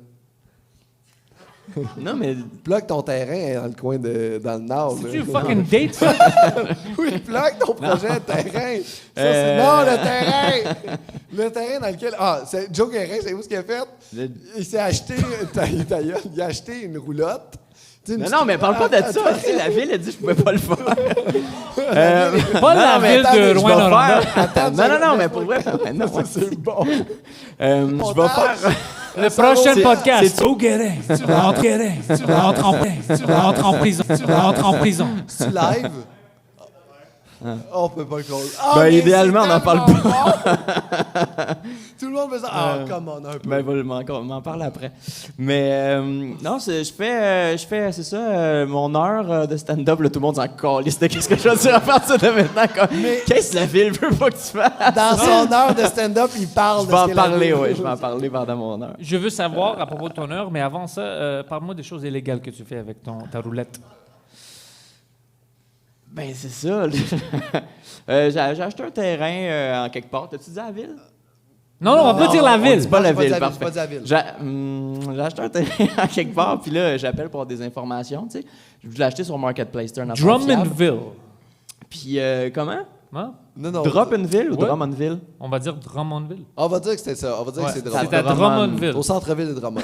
Non, mais Plug ton terrain dans le coin dans le nord. C'est-tu Là. une fucking date, ça? Oui, plug ton projet de terrain. Ça, non, le terrain! Le terrain dans lequel... Ah, c'est Joe Guérin, c'est où ce qu'il a fait? Il s'est acheté... il a acheté une roulotte. Tu sais, une non, petite- non, mais parle pas de ça. Tu sais, la ville a dit que je pouvais pas le faire. Pas la mais ville attends, de je vais Rouen-Noranda. faire- Non, mais pour vrai, non, Ça, c'est bon. je vais faire. Le prochain c'est- podcast. c'est- Au Guérin. Tu rentres en prison. Tu rentres en prison. Tu live? On peut pas le close. Ah, Ben, mais idéalement, c'est on en parle tellement bon. Tout le monde fait ça. Ah, come on, un peu. Ben, on m'en parle après. Mais non, je fais, c'est ça, mon heure de stand-up, là, tout le monde s'en calisse de qu'est-ce que je vais dire à partir de maintenant. Qu'est-ce que la ville veut pas que tu fasses? Dans son heure de stand-up, il parle Je de vais ce en qu'elle a parler, vu. oui, je vais en parler pendant mon heure. Je veux savoir, à propos de ton heure, mais avant ça, parle-moi des choses illégales que tu fais avec ta roulette. Ben, c'est ça. J'ai acheté un terrain en quelque part. T'as-tu dit à la ville? Non, on peut dire la On ville. dit pas la Non, c'est ville, pas parfait. c'est pas de la ville. J'ai acheté un terrain en quelque part, puis là, j'appelle pour avoir des informations, tu sais. Je l'ai acheté sur Marketplace, c'est un affaire fiable. Drummondville. Puis, comment? Hein? Non. Drummondville ou Ouais. Drummondville? On va dire Drummondville. On va dire que c'était ça. On va dire Ouais, que c'est c'est Drummond. à Drummondville. Au centre-ville de Drummond.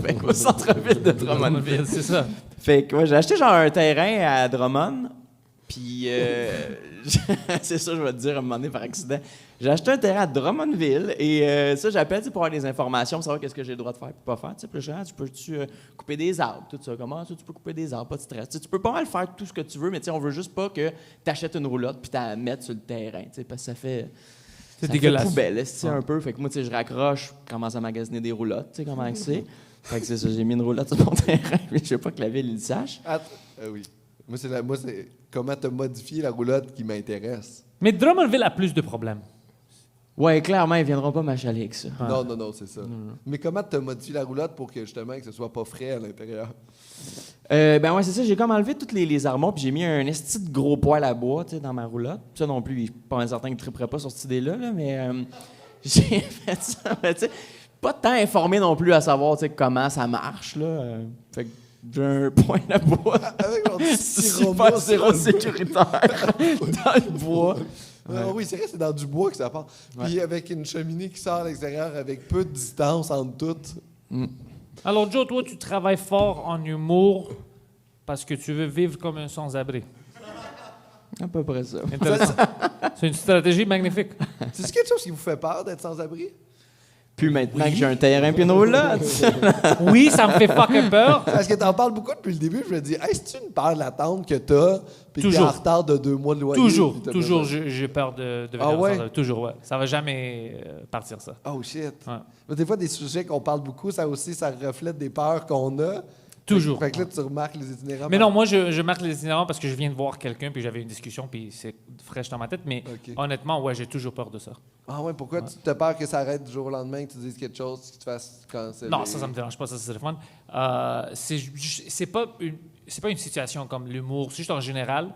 Fait qu'au centre-ville de Drummondville. C'est ça. Fait que, ouais, j'ai acheté genre un terrain à Drummond. Puis, c'est ça, je vais te dire à un moment donné par accident. J'ai acheté un terrain à Drummondville et ça, j'appelle pour avoir des informations, pour savoir qu'est-ce que j'ai le droit de faire et pas faire. Tu sais, puis là, tu peux-tu couper des arbres, tout ça. Comment ça, tu peux couper des arbres, pas de stress. Tu sais, tu peux pas mal faire tout ce que tu veux, mais tu sais, on veut juste pas que tu achètes une roulotte puis tu la mettes sur le terrain, tu sais, parce que ça fait. C'est dégueulasse. Poubelle, un peu. Fait que moi, tu sais, je raccroche, je commence à magasiner des roulottes, tu sais comment c'est. Fait que c'est ça, j'ai mis une roulotte sur mon terrain, mais je veux pas que la ville le sache. Oui. Moi, c'est comment tu as modifié la roulotte qui m'intéresse. Mais Drummondville a plus de problèmes. Ouais, clairement, ils viendront pas m'achaler avec ça. Non, c'est ça. Mais comment tu as modifié la roulotte pour que justement que ce soit pas frais à l'intérieur? Ben ouais, c'est ça, j'ai comme enlevé toutes les armoires puis j'ai mis un esti de gros poêle à bois, tu sais, dans ma roulotte. Ça non plus, je suis pas certain qu'il triperait pas sur cette idée-là, là, mais j'ai fait ça, mais tu sais, pas tant informé non plus à savoir, tu sais, comment ça marche, là. Fait que j'ai un poêle à bois. Avec mon super zéro sécuritaire dans le bois. Oui, c'est vrai, c'est dans du bois que ça part. Puis avec une cheminée qui sort à l'extérieur avec peu de distance entre toutes. Alors, Joe, toi, tu travailles fort en humour parce que tu veux vivre comme un sans-abri. À peu près ça. Intéressant. C'est une stratégie magnifique. C'est quelque chose qui vous fait peur d'être sans-abri? Puis maintenant que j'ai un terrain puis une roulotte. Oui, ça me fait fucking peur. Parce que t'en parles beaucoup depuis le début, je me dis, est-ce une peur de l'attente que t'as, puis que t'es en retard de 2 mois de loyer? Toujours, j'ai peur de venir sans-abri. Toujours, ouais. Ça va jamais partir, ça. Oh shit. Ouais. Mais des fois, des sujets qu'on parle beaucoup, ça aussi, ça reflète des peurs qu'on a. Toujours. Fait que là, tu remarques les itinérants. Mais non, moi, je marque les itinérants parce que je viens de voir quelqu'un, puis j'avais une discussion, puis c'est fraîche dans ma tête. Mais honnêtement, ouais, j'ai toujours peur de ça. Ah ouais, pourquoi tu as peur que ça arrête du jour au lendemain, que tu dises quelque chose, que tu fasses canceller? Non, ça me dérange pas, ça, c'est le fun. C'est pas une situation comme l'humour, c'est juste en général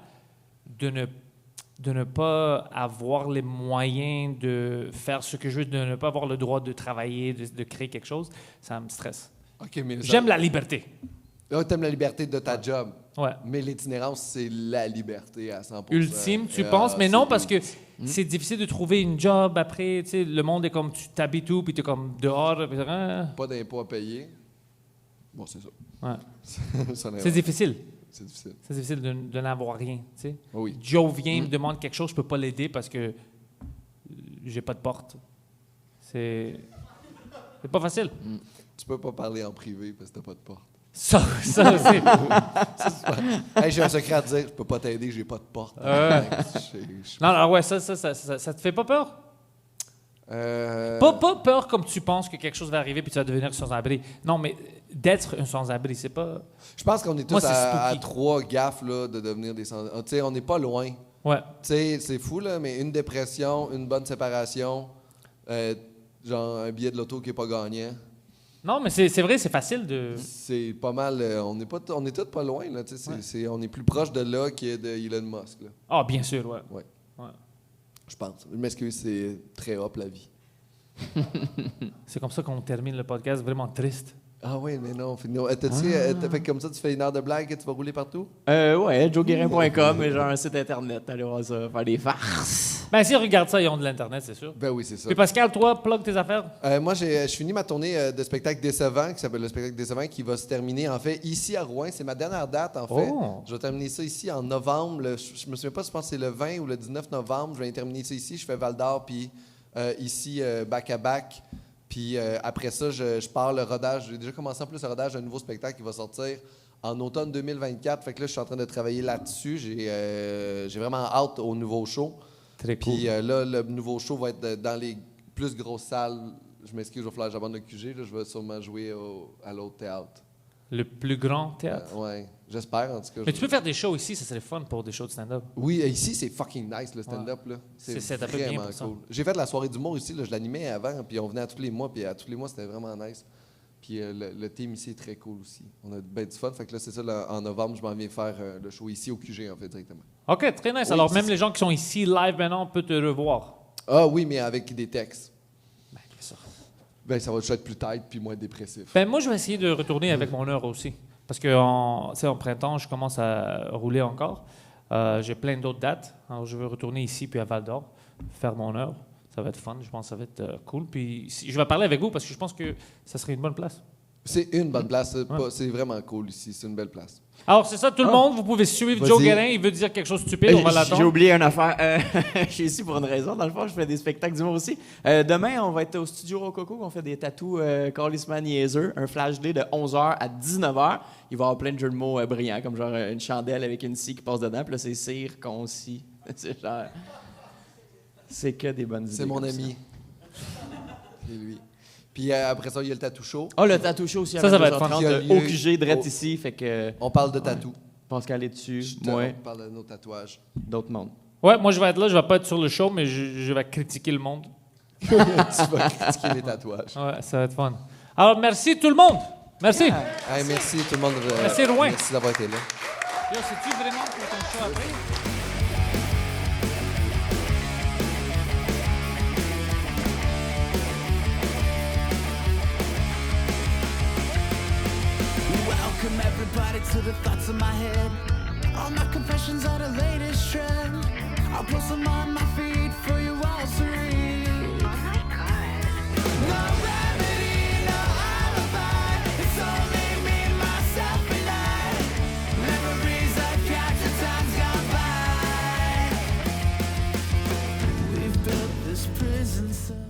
de ne pas avoir les moyens de faire ce que je veux, de ne pas avoir le droit de travailler, de créer quelque chose, ça me stresse. OK, mais J'aime la liberté. Là, t'aimes la liberté de ta job. Ouais. Mais l'itinérance, c'est la liberté à 100%. Ultime, tu penses, mais non, parce que c'est difficile de trouver une job après. Tu sais, le monde est comme, tu t'habites où, puis tu es comme dehors. Puis, pas d'impôts à payer. Bon, c'est ça. Ouais. Ça C'est difficile. C'est difficile. C'est difficile de n'avoir rien. Tu sais. Oui. Joe vient, me demande quelque chose, je peux pas l'aider parce que j'ai pas de porte. C'est pas facile. Tu peux pas parler en privé parce que t'as pas de porte. Ça c'est... Hey, j'ai un secret à te dire, je peux pas t'aider, j'ai pas de porte. Non, alors ouais, ça te fait pas peur? Pas peur comme tu penses que quelque chose va arriver puis tu vas devenir sans-abri. Non, mais d'être un sans-abri, c'est pas... Je pense qu'on est tous Moi, c'est à spooky. 3 gaffes là, de devenir des sans-abri. Tu sais, on n'est pas loin. Ouais. Tu sais, c'est fou, là, mais une dépression, une bonne séparation, genre un billet de loto qui n'est pas gagnant. Non, mais c'est vrai, c'est facile de... C'est pas mal. On est tous pas loin, là. Tu sais, on est plus proche de là que de Elon Musk, là. Ah, bien sûr, ouais. Ouais. Je pense. Je m'excuse, c'est très hop la vie. C'est comme ça qu'on termine le podcast, vraiment triste. Ah oui, mais non. T'as fait comme ça, tu fais une heure de blague et tu vas rouler partout? Ouais, joeguérin.com, genre un site internet, allez voir ça, faire des farces. Ben, s'ils regardent ça, ils ont de l'Internet, c'est sûr. Ben oui, c'est ça. Puis Pascal, toi, plug tes affaires. Moi, je finis ma tournée de spectacle décevant, qui s'appelle le spectacle décevant, qui va se terminer, en fait, ici à Rouen. C'est ma dernière date, en fait. Oh. Je vais terminer ça ici en novembre. Je me souviens pas, je pense que c'est le 20 ou le 19 novembre. Je vais terminer ça ici. Je fais Val-d'Or, puis ici, back-à-back. Puis après ça, je pars le rodage. J'ai déjà commencé en plus le rodage d'un nouveau spectacle qui va sortir en automne 2024. Fait que là, je suis en train de travailler là-dessus. J'ai vraiment hâte au nouveau show. Très cool. Puis là, le nouveau show va être dans les plus grosses salles. Je m'excuse, je vais falloir que j'abandonne le QG. Là, je vais sûrement jouer à l'autre théâtre. Le plus grand théâtre. Ouais, j'espère en tout cas. Mais tu peux faire des shows ici, ça serait fun pour des shows de stand-up. Oui, ici, c'est fucking nice, le stand-up. Là. C'est set-upé bien vraiment pour ça. cool. J'ai fait de la soirée d'humour ici, là, je l'animais avant, puis on venait à tous les mois, puis à tous les mois, c'était vraiment nice. Puis le team ici est très cool aussi. On a bien du fun. Fait que là, c'est ça, là, en novembre, je m'en viens faire le show ici au QG, en fait, directement. OK, très nice. Oui, Alors, c'est même ça. les gens qui sont ici live maintenant peuvent te revoir. Ah oui, mais avec des textes. Ben, c'est ça. Ben, ça va juste être plus tight puis moins dépressif. Ben, moi, je vais essayer de retourner avec mon heure aussi. Parce qu'en printemps, je commence à rouler encore. J'ai plein d'autres dates. Alors, je veux retourner ici puis à Val-d'Or, faire mon heure. Ça va être fun. Je pense que ça va être cool. Puis je vais parler avec vous parce que je pense que ça serait une bonne place. C'est une bonne place. C'est vraiment cool ici. C'est une belle place. Alors, c'est ça, tout le monde. Vous pouvez suivre Vas-y. Joe Guérin. Il veut dire quelque chose de stupide. On va J'ai l'attendre. oublié une affaire. Je suis ici pour une raison. Dans le fond, je fais des spectacles d'humour aussi. Demain, on va être au studio Rococo. On fait des tatous calissement niaiseux. Un flash day de 11h à 19h. Il va y avoir plein de jeux de mots brillants, comme genre une chandelle avec une scie qui passe dedans. Puis là, c'est cire, concis. C'est genre... C'est que des bonnes idées. C'est mon comme ami. C'est lui. Puis après ça, il y a le tatou show. Ça. Le tatou show aussi. Ça va être fun. Au QG, direct ici. Fait que On parle de tatou. Pascal est dessus. On Moi, parle de nos tatouages. d'autres mondes. Ouais, moi, je vais être là. Je vais pas être sur le show, mais je vais critiquer le monde. Tu vas critiquer les tatouages. Ouais, ça va être fun. Alors, merci tout le monde. Merci. Hey, merci tout le monde. Merci, Rouen. Merci d'avoir été là. Yo, c'est-tu vraiment pour ton show après? Welcome everybody to the thoughts in my head. All my confessions are the latest trend. I'll post them on my feed for you all to read. No remedy, no alibi. It's only me, myself, and I. Memories I capture, time's gone by. We've built this prison cell.